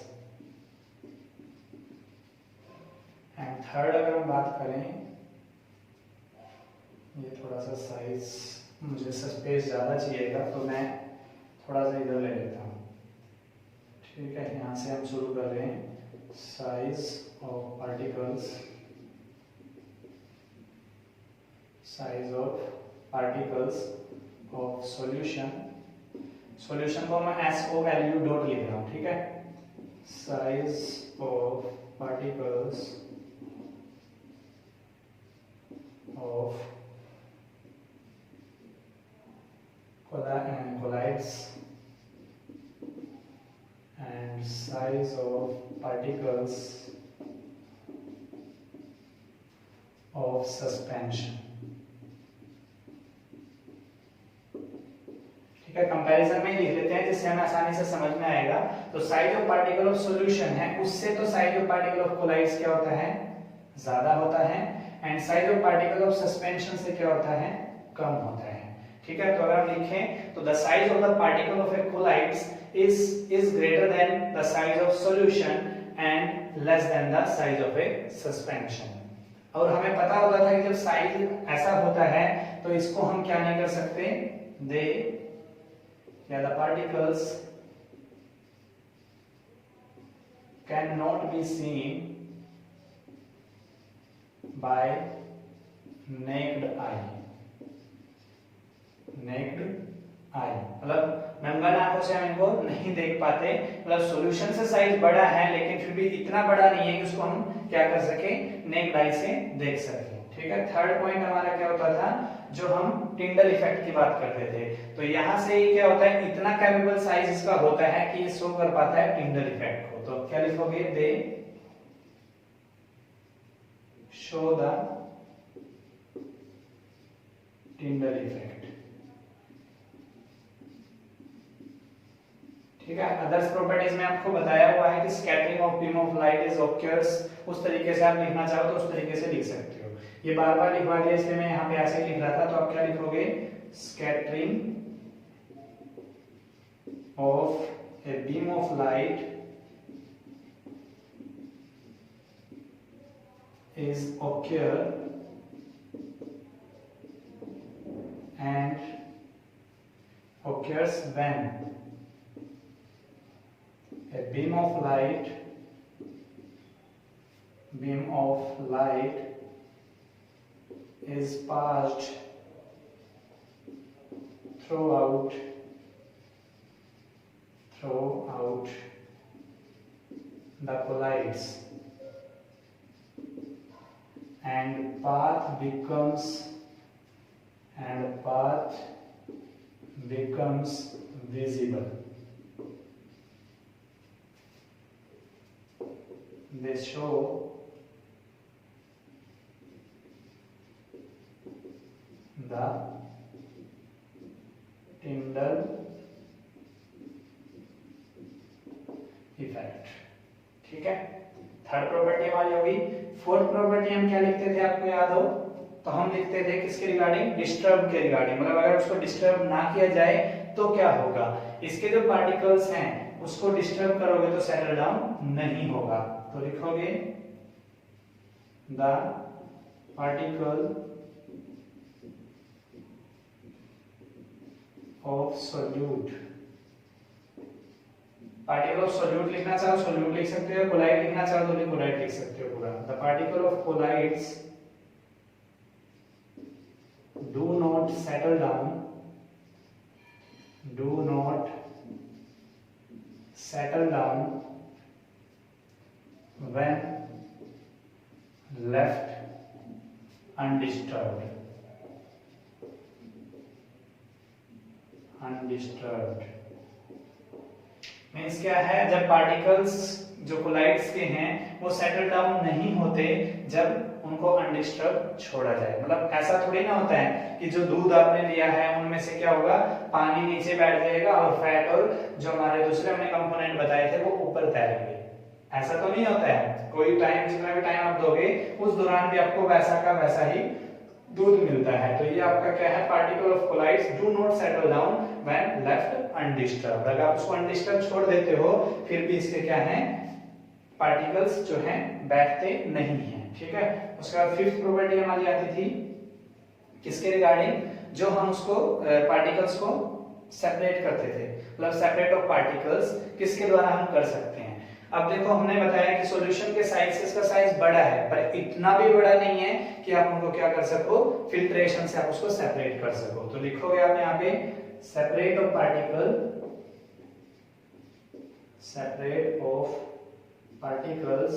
and third अगर हम बात करें, ये थोड़ा सा साइज मुझे स्पेस ज़्यादा चाहिएगा तो मैं थोड़ा सा इधर ले लेता हूँ। ठीक है, यहाँ से हम शुरू कर रहे हैं, size of particles of solution को मैं SOLU डॉट लिख रहा हूँ। ठीक है, size of particles of colloids and size of particles of suspension। ठीक है, कंपैरिजन में ही लिख लेते हैं जिससे हमें आसानी से समझ में आएगा। तो size of particle of solution है, उससे तो size of particle of colloids क्या होता है, ज्यादा होता है, and size of particle of suspension से क्या होता है, कम होता है। ठीक है, तो अगर हम लिखें तो the size of the particle of a colloids is greater than the size of solution and less than the size of a suspension। और हमें पता होता था कि जब साइज ऐसा होता है तो इसको हम क्या नहीं कर सकते, दे या the particles can not be seen by naked eye. Naked eye मतलब नंगा आंखों से हम इनको नहीं देख पाते, मतलब सॉल्यूशन से साइज बड़ा है लेकिन फिर भी इतना बड़ा नहीं है कि उसको हम क्या कर सके, नेक्ड आई से देख सके। ठीक है, थर्ड पॉइंट हमारा क्या होता था, जो हम टिंडल इफेक्ट की बात करते थे, तो यहां से ये क्या होता है, इतना कैपेबल साइज इसका होता है कि ये शो कर पाता है टिंडल इफेक्ट को। तो क्या लिखोगे, दे शो द टिंडल इफेक्ट। ठीक है, अदर्स प्रॉपर्टीज में आपको बताया हुआ है कि scattering of beam of light is occurs, उस तरीके से आप लिखना चाहो तो उस तरीके से लिख सकते हो। ये बार बार लिखवा दिया इसलिए मैं यहाँ पे ऐसे लिख रहा था, तो आप क्या लिखोगे, scattering of a beam of light is occur and occurs when a beam of light is passed throughout the collides and path becomes visible. They show the Tyndall effect. ठीक है, थर्ड प्रॉपर्टी हमारी होगी। Fourth property हम क्या लिखते थे, आपको याद हो तो हम लिखते थे किसके रिगार्डिंग, डिस्टर्ब के रिगार्डिंग, मतलब अगर उसको डिस्टर्ब ना किया जाए तो क्या होगा, इसके जो पार्टिकल्स हैं उसको डिस्टर्ब करोगे तो सेटल डाउन नहीं होगा। तो लिखोगे the particle of solute. Particle of solute लिखना चाहो सोल्यूट लिख सकते हो, कोलाइड लिखना चाहो तो कोलाइड लिख सकते हो पूरा। The particle of colloids do not settle down when left undisturbed। Means क्या है, जब पार्टिकल्स जो कोलाइड्स के हैं वो सेटल डाउन नहीं होते जब उनको अनडिस्टर्ब छोड़ा जाए। मतलब ऐसा थोड़ी ना होता है कि जो दूध आपने लिया है उनमें से क्या होगा, पानी नीचे बैठ जाएगा और फैट और जो हमारे दूसरे हमने कंपोनेंट बताए थे वो ऊपर तैरेंगे। ऐसा तो नहीं होता है, कोई टाइम जितना भी टाइम आप दोगे उस दौरान भी आपको वैसा का वैसा ही दूध मिलता है। तो ये आपका क्या है, particle of colloids do not settle down when left undisturbed. अगर आप उसको अनडिस्टर्ब छोड़ देते हो फिर भी इसके क्या है, पार्टिकल्स जो हैं बैठते नहीं हैं। ठीक है, उसके बाद फिफ्थ प्रॉपर्टी हमारी आती थी किसके रिगार्डिंग, जो हम उसको पार्टिकल्स को सेपरेट करते थे, मतलब सेपरेट ऑफ पार्टिकल्स किसके द्वारा हम कर सकते हैं। अब देखो हमने बताया कि सॉल्यूशन के साइज से इसका साइज बड़ा है पर इतना भी बड़ा नहीं है कि आप उनको क्या कर सको, फिल्ट्रेशन से आप उसको सेपरेट कर सको। तो लिखोगे आप यहाँ पे separate of particles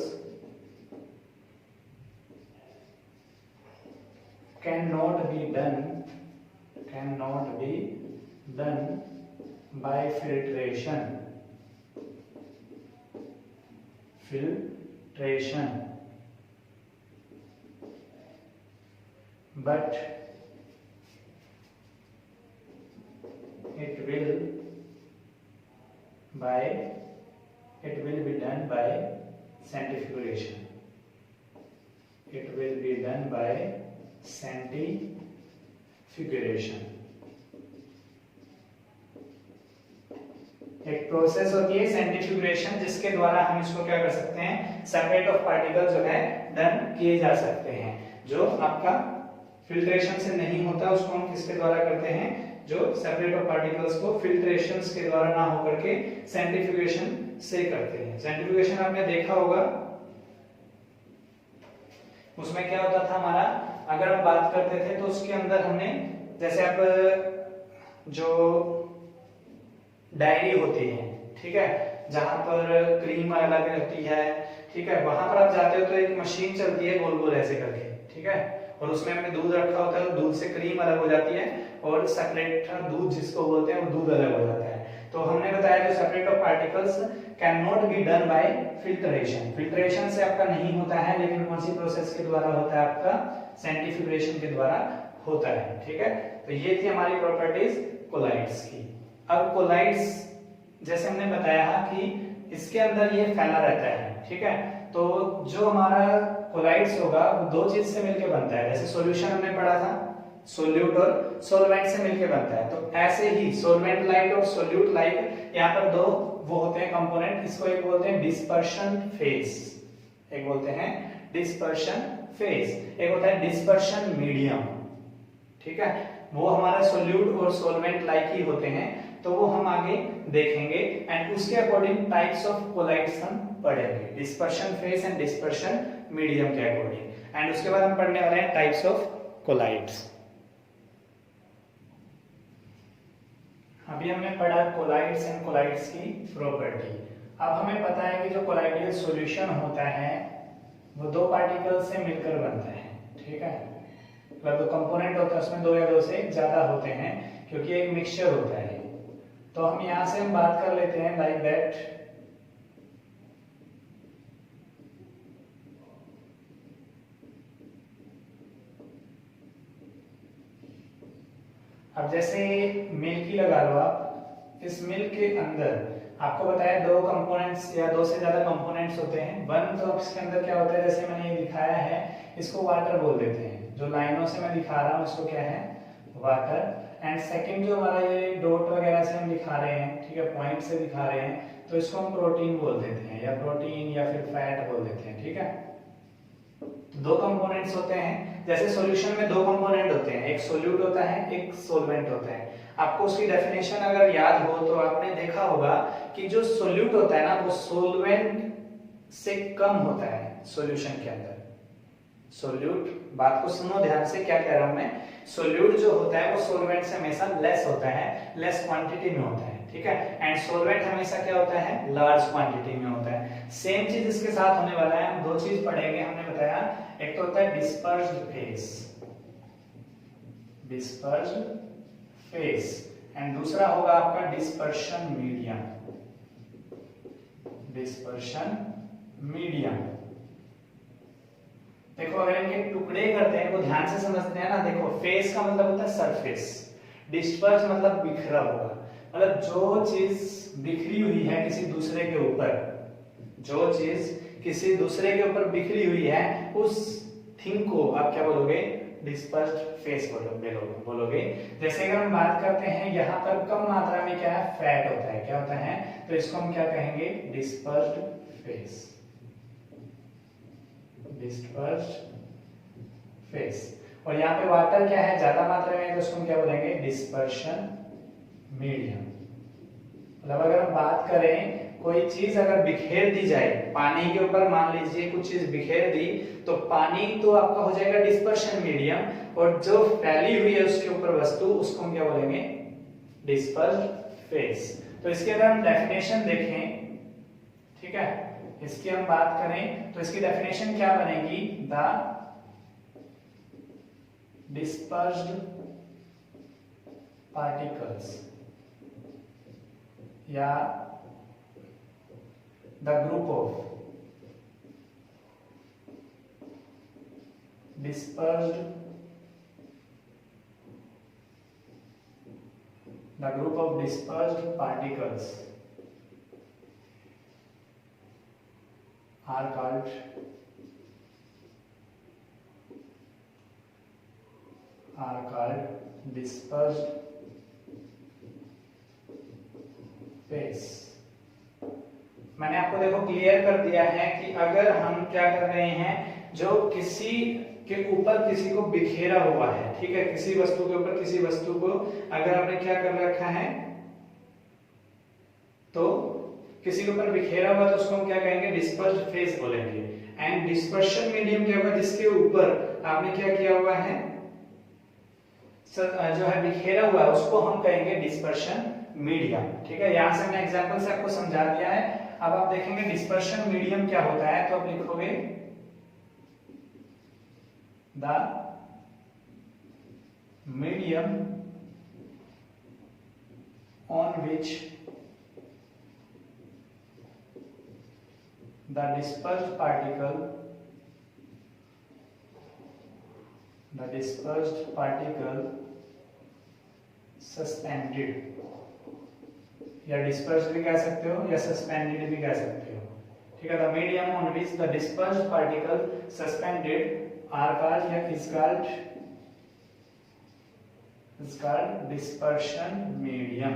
cannot be done by filtration, but it will be done by centrifugation. It will be done by centrifugation. एक प्रोसेस होती है सेंट्रीफ्यूगेशन, जिसके द्वारा हम इसको क्या कर सकते हैं, सेपरेट ऑफ पार्टिकल जो है डन किए जा सकते हैं। जो आपका फिल्ट्रेशन से नहीं होता उसको हम किसके द्वारा करते हैं, जो सेपरेट ऑफ पार्टिकल्स को फिल्ट्रेशंस के द्वारा ना होकर के सेंट्रीफ्यूगेशन से करते हैं। सेंट्रीफ्यूगेशन आपने देखा होगा, उसमें क्या होता था हमारा, अगर हम बात करते थे तो उसके अंदर हमने, जैसे आप जो डायरी होती है, ठीक है, जहां पर क्रीम अलग रहती है, ठीक है, वहां पर आप जाते हो तो एक मशीन चलती है गोल गोल ऐसे करके, ठीक है, और उसमें हमने दूध रखा होता है, दूध से क्रीम अलग हो जाती है और सेपरेट दूध जिसको बोलते हैं वो दूध अलग हो जाता है। तो हमने बताया जो separate of particles can not be done by filtration, filtration से आपका नहीं होता है, लेकिन कौन सी प्रोसेस के द्वारा होता है, आपका सेंट्रीफ्यूगेशन के द्वारा होता है, ठीक है। तो ये थी हमारी प्रॉपर्टीज कोलाइड्स की। अब कोलाइड्स जैसे हमने बताया कि इसके अंदर ये फैला रहता है, ठीक है, तो जो हमारा कोलाइड्स होगा वो दो चीज से मिलकर बनता है। जैसे सॉल्यूशन हमने पढ़ा था, सोल्यूट और सॉल्वेंट से मिलकर बनता है, तो ऐसे ही सॉल्वेंट लाइट और सोल्यूट लाइट, यहाँ पर दो वो होते हैं कंपोनेंट, इसको एक बोलते हैं डिस्पर्शन फेज, एक बोलते हैं डिस्पर्शन फेज, एक होता है डिस्पर्शन मीडियम, ठीक है, वो हमारा सोल्यूट और सॉल्वेंट लाइक ही होते हैं, तो वो हम आगे देखेंगे एंड उसके अकॉर्डिंग टाइप्स ऑफ कोलाइड्स हम पढ़ेंगे, dispersion phase and dispersion medium के अकॉर्डिंग, एंड उसके बाद हम पढ़ने वाले हैं टाइप्स ऑफ कोलाइड्स। अभी हमने पढ़ा कोलाइड्स एंड कोलाइड्स की प्रॉपर्टी। अब हमें पता है कि जो कोलाइडियल सॉल्यूशन होता है वो दो पार्टिकल से मिलकर बनता है, ठीक है, मतलब दो कंपोनेंट होता है उसमें दो या दो से ज्यादा होते हैं, क्योंकि एक मिक्सचर होता है। तो हम यहां से हम बात कर लेते हैं लाइक दैट, अब जैसे मिल्क ही लगा लो आप, इस मिल्क के अंदर आपको बताया दो कंपोनेंट्स या दो से ज्यादा कंपोनेंट्स होते हैं। वन तो इसके अंदर क्या होता है, जैसे मैंने ये दिखाया है, इसको वाटर बोल देते हैं, जो लाइनों से मैं दिखा रहा हूँ इसको क्या है, वाटर। एंड सेकंड जो हमारा ये डॉट वगैरह से हम दिखा रहे हैं, ठीक है, पॉइंट से दिखा रहे हैं, तो इसको हम प्रोटीन बोल देते हैं, या प्रोटीन या फिर फैट बोल देते हैं, ठीक है। दो कंपोनेंट्स होते हैं, जैसे सॉल्यूशन में दो कंपोनेंट होते हैं, एक सोल्यूट होता है, एक सॉल्वेंट होता है। आपको उसकी डेफिनेशन अगर याद हो तो आपने देखा होगा कि जो सोल्यूट होता है ना वो सोल्वेंट से कम होता है सॉल्यूशन के अंदर। सोल्यूट, बात को सुनो ध्यान से, क्या कह रहा हूं मैं, सोल्यूट जो होता है वो सोल्वेंट से हमेशा लेस होता है, लेस क्वांटिटी में होता है, ठीक है, एंड सोल्वेंट हमेशा क्या होता है, लार्ज क्वांटिटी में होता है। सेम चीज इसके साथ होने वाला है, हम दो चीज पढ़ेंगे, हमने बताया एक तो होता है dispersed phase, dispersed phase, and दूसरा होगा आपका डिस्पर्शन मीडियम, डिस्पर्शन मीडियम। देखो अगर इनके टुकड़े करते हैं, वो ध्यान से समझते हैं ना, देखो फेस का मतलब होता है सरफेस, डिस्पर्स मतलब बिखरा हुआ, मतलब जो चीज बिखरी हुई है किसी दूसरे के ऊपर, जो चीज किसी दूसरे के ऊपर बिखरी हुई है उस थिंग को आप क्या बोलोगे, डिस्पर्स्ड फेस बोलोगे। जैसे अगर हम बात करते हैं यहाँ पर कम मात्रा में क्या है, फैट होता है, क्या होता है, तो इसको हम क्या कहेंगे, डिस्पर्स्ड फेस, डिस्पर्स्ड फेस। और यहाँ पे वाटर क्या है, ज्यादा मात्रा में, तो इसको हम क्या बोलेंगे, डिस्पर्शन मीडियम। मतलब अगर हम बात करें कोई चीज अगर बिखेर दी जाए पानी के ऊपर, मान लीजिए कुछ चीज बिखेर दी, तो पानी तो आपका हो जाएगा डिस्पर्शन मीडियम, और जो फैली हुई है उसके ऊपर वस्तु, उसको हम क्या बोलेंगे, डिस्पर्स्ड फेस। तो इसकी अगर हम डेफिनेशन देखें, ठीक है, इसकी हम बात करें तो इसकी डेफिनेशन क्या बनेगी, द डिस्पर्स्ड पार्टिकल्स या the group of dispersed the group of dispersed particles are called dispersed phase। मैंने आपको देखो क्लियर कर दिया है कि अगर हम क्या कर रहे हैं, जो किसी के ऊपर किसी को बिखेरा हुआ है, ठीक है, किसी वस्तु के ऊपर किसी वस्तु को अगर आपने क्या कर रखा है, तो किसी के ऊपर बिखेरा हुआ तो उसको हम क्या कहेंगे, डिस्पर्स्ड फेज बोलेंगे। एंड डिस्पर्शन मीडियम क्या होगा, जिसके ऊपर आपने क्या किया हुआ है, जो है बिखेरा हुआ है, उसको हम कहेंगे डिस्पर्शन मीडियम। ठीक है, यहां से मैंने एग्जांपल से आपको समझा दिया है। अब आप देखेंगे डिस्पर्शन मीडियम क्या होता है, तो आप लिखोगे the medium on which the dispersed particle suspended, या डिस्पर्स्ड भी कह सकते हो या सस्पेंडेड भी कह सकते हो। ठीक है, the medium on which the dispersed particle suspended are called या is called dispersion medium,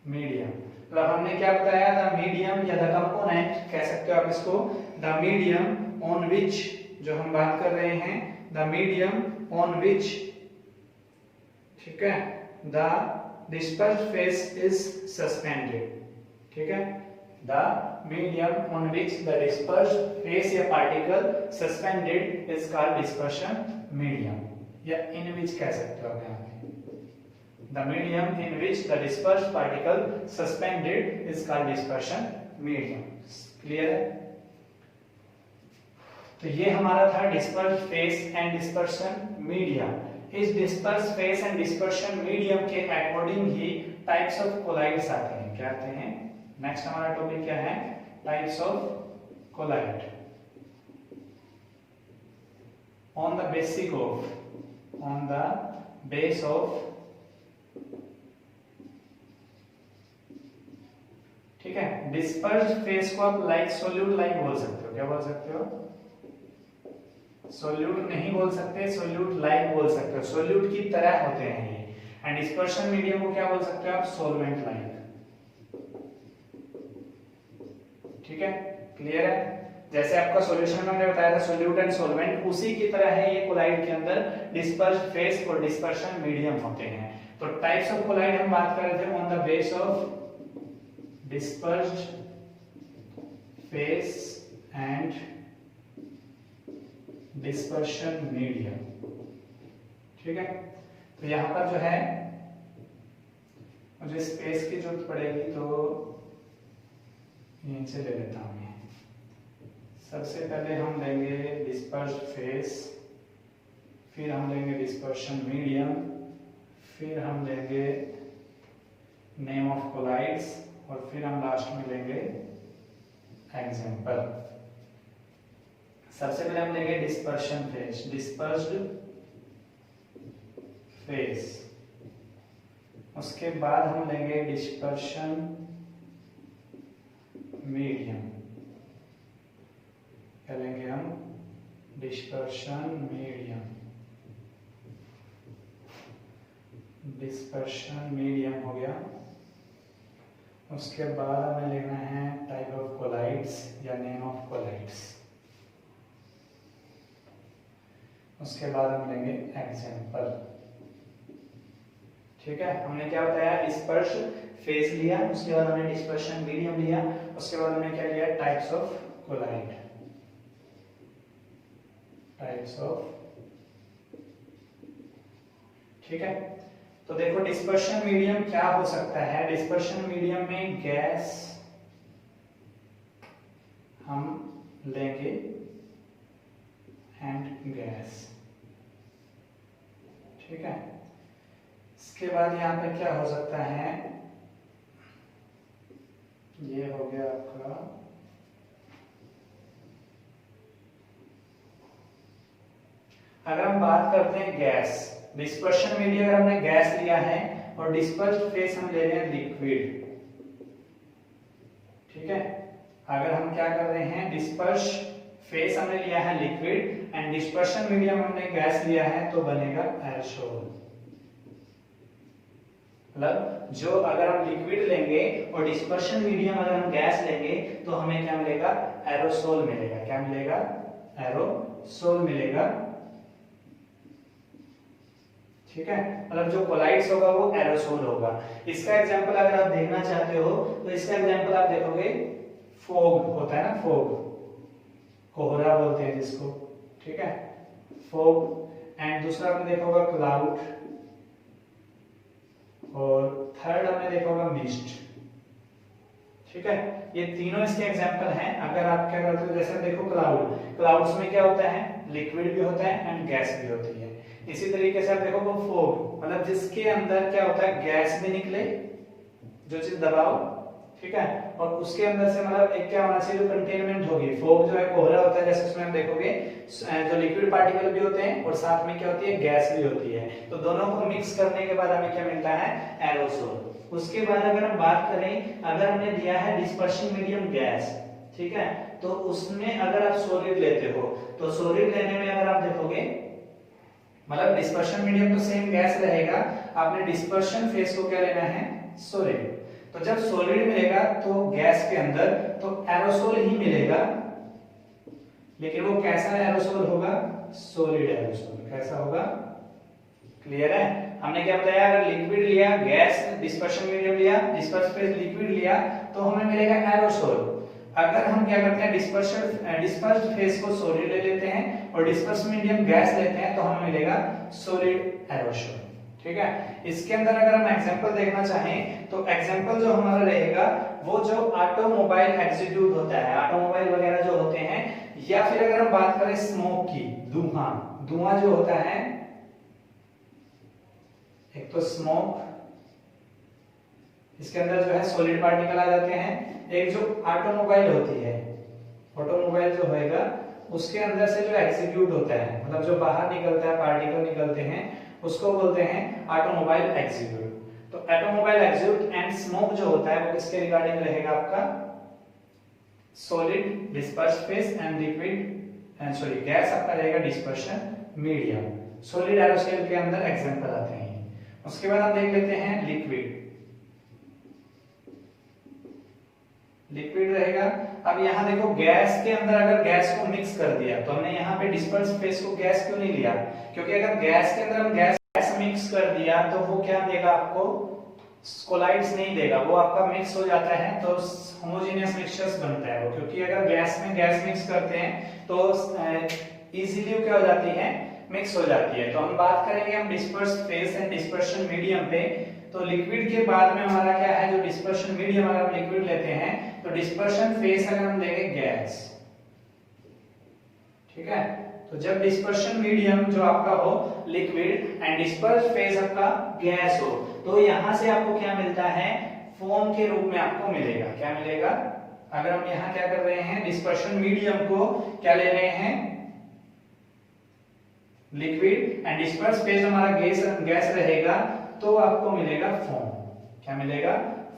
medium. तो हमने क्या बताया, द मीडियम या द कंपोनेंट कह सकते हो आप इसको, द मीडियम ऑन विच, जो हम बात कर रहे हैं, द मीडियम ऑन विच, ठीक है, the dispersed phase is suspended. ठीक है, the medium on which the dispersed phase या particle suspended is called dispersion medium, या इन विच कह सकते हो आप यहाँ पे। The medium in which the dispersed particle suspended is called dispersion medium. Clear है? तो ये हमारा था dispersed phase and dispersion medium। इस dispersed phase and dispersion medium के according he types of colloids आते हैं। क्या आते हैं? नेक्स्ट हमारा टॉपिक क्या है? types of colloid। On the base of ठीक है, डिस्पर्स्ड फेज को आप लाइक सोल्यूट लाइक बोल सकते हो। क्या बोल सकते हो? सोल्यूट नहीं बोल सकते, सोल्यूट लाइक बोल सकते हो, सोल्यूट की तरह होते हैं ये। एंड डिस्पर्शन मीडियम को क्या बोल सकते हो आप? Solvent like. ठीक है, क्लियर है? जैसे आपका सॉल्यूशन में हमने बताया था सोल्यूट एंड सोलवेंट, उसी की तरह है ये कोलाइड के अंदर डिस्पर्स्ड फेज और डिस्पर्शन मीडियम होते हैं। तो टाइप्स ऑफ कोलाइड हम बात कर रहे थे on the base of dispersed phase and dispersion medium। ठीक है, तो यहां पर जो है मुझे स्पेस की जरूरत पड़ेगी, तो यहीं से ले लेता हूं मैं। सबसे पहले हम लेंगे dispersed phase, फिर हम लेंगे dispersion medium, फिर हम लेंगे name of colloids, और फिर हम लास्ट में लेंगे एग्जाम्पल। सबसे पहले हम लेंगे डिस्पर्शन फेज, डिस्पर्स्ड फेज। उसके बाद हम लेंगे डिस्पर्शन मीडियम। क्या लेंगे हम? Dispersion medium. डिस्पर्शन मीडियम हो गया। उसके बाद हमें लेना है टाइप ऑफ कोलाइड्स या नेम ऑफ कोलाइड्स। उसके बाद हम लेंगे एग्जाम्पल। ठीक है, हमने क्या बताया? डिस्पर्स फेज लिया, उसके बाद हमने डिस्पर्शन मीडियम लिया, उसके बाद हमने क्या लिया? Types of colloid. Types of, ठीक है। तो देखो डिस्पर्शन मीडियम क्या हो सकता है? डिस्पर्शन मीडियम में गैस हम लेंगे एंड गैस। ठीक है, इसके बाद यहां पे क्या हो सकता है? ये हो गया आपका अगर हम बात करते हैं गैस, डिस्पर्शन मीडियम अगर हमने गैस लिया है और डिस्पर्स्ड फेस हम ले रहे हैं लिक्विड, ठीक है। अगर हम क्या कर रहे हैं, डिस्पर्स फेस हमने लिया है लिक्विड एंड डिस्पर्शन मीडियम हमने गैस लिया है, तो बनेगा एरोसोल। मतलब जो अगर हम लिक्विड लेंगे और डिस्पर्शन मीडियम अगर हम गैस लेंगे तो हमें क्या मिलेगा, एरोसोल मिलेगा। क्या मिलेगा, एरोसोल मिलेगा, ठीक है। मतलब जो कोलाइड्स होगा वो एरोसोल होगा। इसका एग्जांपल अगर आप देखना चाहते हो तो इसका एग्जांपल आप देखोगे, फोग होता है ना, फोग, कोहरा बोलते हैं जिसको, ठीक है, फोग। एंड दूसरा आपने देखा होगा क्लाउड, और थर्ड हमने देखा होगा मिस्ट, ठीक है। ये तीनों इसके एग्जांपल हैं। अगर आप क्या करते हो, जैसे देखो क्लाउड, क्लाउड्स में क्या होता है, लिक्विड भी होता है एंड गैस भी होती है। इसी तरीके से आप देखो वो फोग, मतलब जिसके अंदर क्या होता है, गैस भी निकले, जो चीज दबाओ, ठीक है, और उसके अंदर से मतलब एक क्या होना चाहिए, जो कंटेनमेंट होगी। फोग जो है कोहरा होता है, जैसे उसमें हम देखोगे जो लिक्विड पार्टिकल भी होते हैं और साथ में क्या होती है, गैस भी होती है। तो दोनों को मिक्स करने के बाद हमें क्या मिलता है, एरोसोल। उसके बाद अगर हम बात करें, अगर हमने दिया है डिस्पर्शन मीडियम गैस, ठीक है, तो उसमें अगर आप सॉलिड लेते हो तो सॉलिड लेने में अगर आप देखोगे, मतलब डिस्पर्शन मीडियम तो सेम गैस रहेगा, आपने डिस्पर्शन फेस को क्या लेना है, सॉलिड। तो जब सॉलिड मिलेगा तो गैस के अंदर तो एरोसोल ही मिलेगा, लेकिन वो कैसा एरोसोल होगा, सॉलिड एरोसोल। कैसा होगा, क्लियर है। हमने क्या बताया, अगर लिक्विड लिया, गैस, डिस्पर्शन मीडियम लिया, डिस्पर्स फेस लिक्विड लिया, तो हमें मिलेगा एरोसोल। अगर हम क्या करते हैं, डिस्पर्स्ड फेस को सॉलिड ले लेते हैं और डिस्पर्स मीडियम गैस लेते हैं, तो हमें मिलेगा सॉलिड एरोसोल, ठीक है। इसके अंदर अगर हम एग्जांपल देखना चाहें तो एग्जांपल जो हमारा रहेगा वो जो ऑटोमोबाइल एग्जीक्यूट होता है, ऑटोमोबाइल वगैरह जो होते हैं, या फिर अगर हम बात करें स्मोक की, धुआं जो होता है, एक तो स्मोक, इसके अंदर जो है सॉलिड पार्टिकल आ जाते हैं। एक जो ऑटोमोबाइल होती है, ऑटोमोबाइल जो होएगा उसके अंदर से जो एग्जीक्यूट होता है, मतलब जो बाहर निकलता है, पार्टिकल निकलते हैं, उसको बोलते हैं ऑटोमोबाइल एग्जीक्यूट। तो ऑटोमोबाइल एग्जीक्यूट एंड स्मोक जो होता है वो किसके रिगार्डिंग रहेगा, आपका solid, disperse phase and liquid and sorry gas आपका रहेगा डिस्पर्शन मीडियम। सॉलिड एरोसोल के अंदर एग्जांपल आते हैं। उसके बाद हम देख लेते हैं लिक्विड। लिक्विड रहेगा, अब यहाँ देखो गैस के अंदर अगर गैस को मिक्स कर दिया, तो हमने यहाँ पे डिस्पर्स फेस को गैस क्यों नहीं लिया, क्योंकि अगर गैस के अंदर हम गैस मिक्स कर दिया तो वो क्या देगा आपको, कोलाइड्स नहीं देगा, वो आपका मिक्स हो जाता है तो होमोजेनियस मिक्सचर्स बनता है वो। क्योंकि अगर गैस में गैस मिक्स करते हैं तो इजीली क्या हो जाती है, मिक्स हो जाती है। तो हम बात करेंगे हम disperse phase and dispersion medium पे। तो लिक्विड के बाद में हमारा क्या है, जो डिस्पर्शन मीडियम अगर हम लिक्विड लेते हैं तो डिस्पर्शन फेस अगर हम लेंगे गैस, ठीक है। तो जब डिस्पर्शन मीडियम जो आपका हो लिक्विड एंड डिस्पर्स फेस आपका गैस हो, तो यहां से आपको क्या मिलता है, फोम के रूप में आपको मिलेगा। क्या मिलेगा, अगर हम यहां क्या कर रहे हैं, डिस्पर्शन मीडियम को क्या ले रहे हैं, लिक्विड एंड डिस्पर्स फेस हमारा गैस रहेगा, तो आपको मिलेगा फोम। क्या मिलेगा,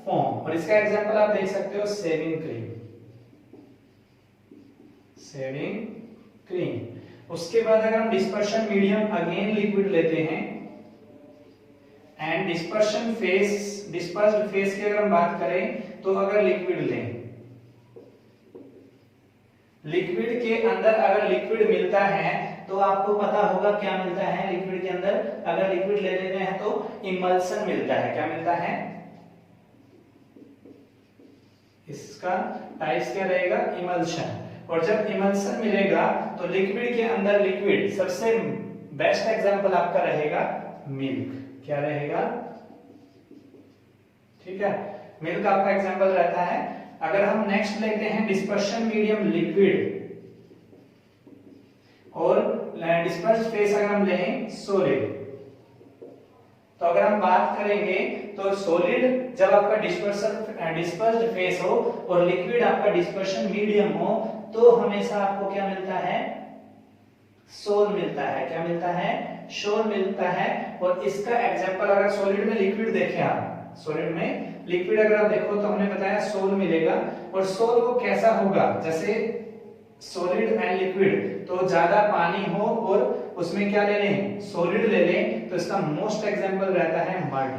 फोम। और इसका एग्जांपल आप देख सकते हो शेविंग क्रीम, शेविंग क्रीम। उसके बाद अगर हम डिस्पर्शन मीडियम अगेन लिक्विड लेते हैं and dispersion face, dispersed phase की अगर हम बात करें तो अगर लिक्विड लें, लिक्विड के अंदर अगर लिक्विड मिलता है तो आपको पता होगा क्या मिलता है, लिक्विड के अंदर अगर लिक्विड ले लेते हैं तो इमल्सन मिलता है। क्या मिलता है, इसका टाइप्स क्या रहेगा, इमल्शन। और जब इमल्सन मिलेगा तो लिक्विड के अंदर लिक्विड, सबसे बेस्ट एग्जांपल आपका रहेगा मिल्क। क्या रहेगा, ठीक है, मिल्क आपका एग्जांपल रहता है। अगर हम नेक्स्ट लेते हैं डिस्पर्शन मीडियम लिक्विड और डिस्पर्स फेस अगर हम लें सॉलिड, तो अगर हम बात करेंगे तो सॉलिड जब आपका डिस्पर्स्ड फेस हो और लिक्विड आपका डिस्पर्शन मीडियम हो, तो हमेशा आपको क्या मिलता है, सोल मिलता है। क्या मिलता है? सोल मिलता है। और इसका एग्जांपल अगर सॉलिड में लिक्विड देखें आप, सॉलिड में लिक्विड अगर आप देखो तो हमने बताया सोल मिलेगा। और सोल वो कैसा होगा, जैसे सॉलिड एंड लिक्विड, तो ज्यादा पानी हो और उसमें क्या ले लें, सॉलिड ले लें, तो इसका मोस्ट एग्जांपल रहता है मड,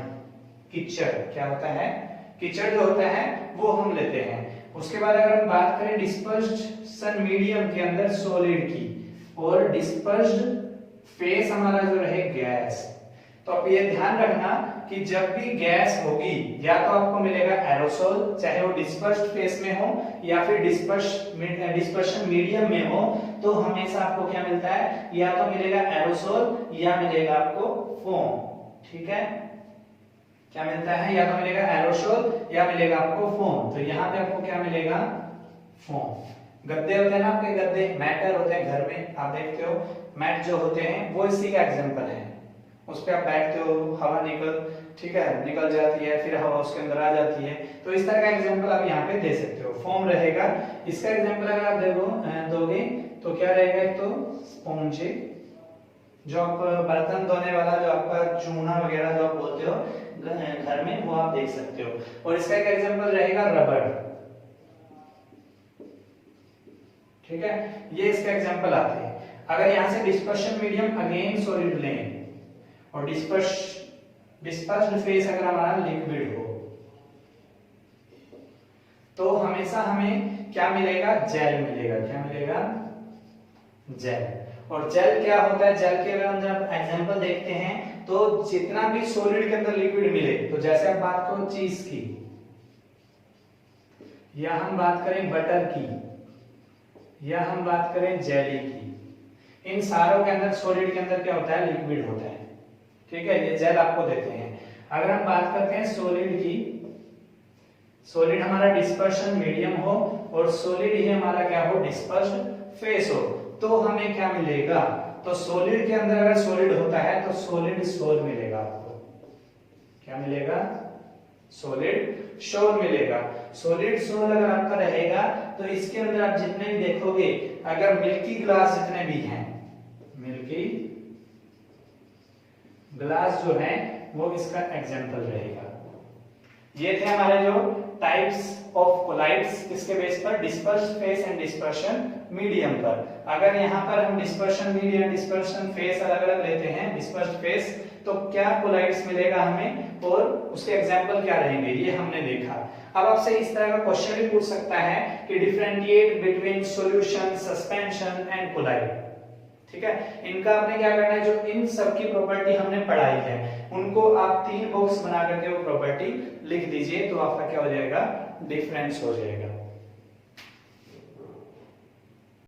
कीचड़। क्या होता है? कीचड़ जो होता है वो हम लेते हैं। उसके बाद अगर हम बात करें डिस्पर्शन मीडियम के अंदर सॉलिड की, और डिस्पर्स्ड फेस हमारा जो रहे गैस, तो अब ये ध्यान रखना कि जब भी गैस होगी या तो आपको मिलेगा एरोसोल, चाहे वो डिस्पर्स्ड फेस में हो या फिर डिस्पर्शन मीडियम में हो, तो हमेशा आपको क्या मिलता है, या तो मिलेगा एरोसोल या मिलेगा आपको फोम। ठीक है, क्या मिलता है? या तो मिलेगा एरोसोल या मिलेगा आपको फोम। तो यहाँ पे आपको क्या मिलेगा? फोम। गद्दे होते हैं ना आपके, गद्दे मैटर होते हैं घर में, आप देखते हो मैट जो होते हैं वो इसी का एग्जांपल है। उस पे आप बैठते हो, हवा निकल जाती है, फिर हवा उसके अंदर आ जाती है, तो इस तरह का एग्जांपल आप यहाँ पे दे सकते हो। फोम रहेगा। इसका एग्जांपल अगर आप दोगे तो क्या रहेगा? एक तो स्पॉन्ज, जो आप बर्तन धोने वाला जो आपका चूना वगैरह जो आप बोलते हो घर में, वो आप देख सकते हो। और इसका एक एग्जांपल रहेगा रबर। ठीक है, ये इसका एग्जांपल आते हैं। अगर यहां से डिस्पर्शन मीडियम अगेन सॉलिड लें और डिस्पर्स्ड फेस अगर हमारा लिक्विड हो, तो हमेशा हमें क्या मिलेगा? जेल मिलेगा। क्या मिलेगा? जेल। और जेल क्या होता है? जेल के अगर हम जब एग्जांपल देखते हैं तो जितना भी सॉलिड के अंदर लिक्विड मिले, तो जैसे आप बात करो चीज की, या हम बात करें बटर की, या हम बात करें जेली की, इन सारों के अंदर सॉलिड के अंदर क्या होता है? लिक्विड होता है। ठीक है, ये जेल आपको देते हैं। अगर हम बात करते हैं सॉलिड की, सॉलिड हमारा डिस्पर्शन मीडियम हो और सॉलिड ही हमारा क्या हो? डिस्पर्स्ड फेस हो, तो हमें क्या मिलेगा? तो सॉलिड के अंदर अगर सॉलिड होता है तो सॉलिड सोल मिलेगा आपको। क्या मिलेगा? सॉलिड सोल मिलेगा। सॉलिड सोल अगर आपका रहेगा तो इसके अंदर आप जितने भी देखोगे, अगर मिल्की ग्लास जितने भी हैं, मिल्की ग्लास जो है वो इसका एग्जांपल रहेगा। ये थे हमारे जो टाइप्स ऑफ कोलाइड्स, इसके बेस पर dispersed phase and dispersion medium पर। अगर यहाँ पर हम डिस्पर्शन मीडियम, डिस्पर्शन फेस अलग अलग लेते हैं, डिस्पर्स्ड फेस, तो क्या कोलाइड्स मिलेगा हमें और उसके एग्जांपल क्या रहेंगे, ये हमने देखा। अब आपसे इस तरह का क्वेश्चन भी पूछ सकता है कि differentiate between solution, suspension and colloid. ठीक है, इनका आपने क्या करना है, जो इन सब की प्रॉपर्टी हमने पढ़ाई है उनको आप 3 बॉक्स बना करके वो प्रॉपर्टी लिख दीजिए, तो आपका क्या हो जाएगा? डिफरेंस हो जाएगा।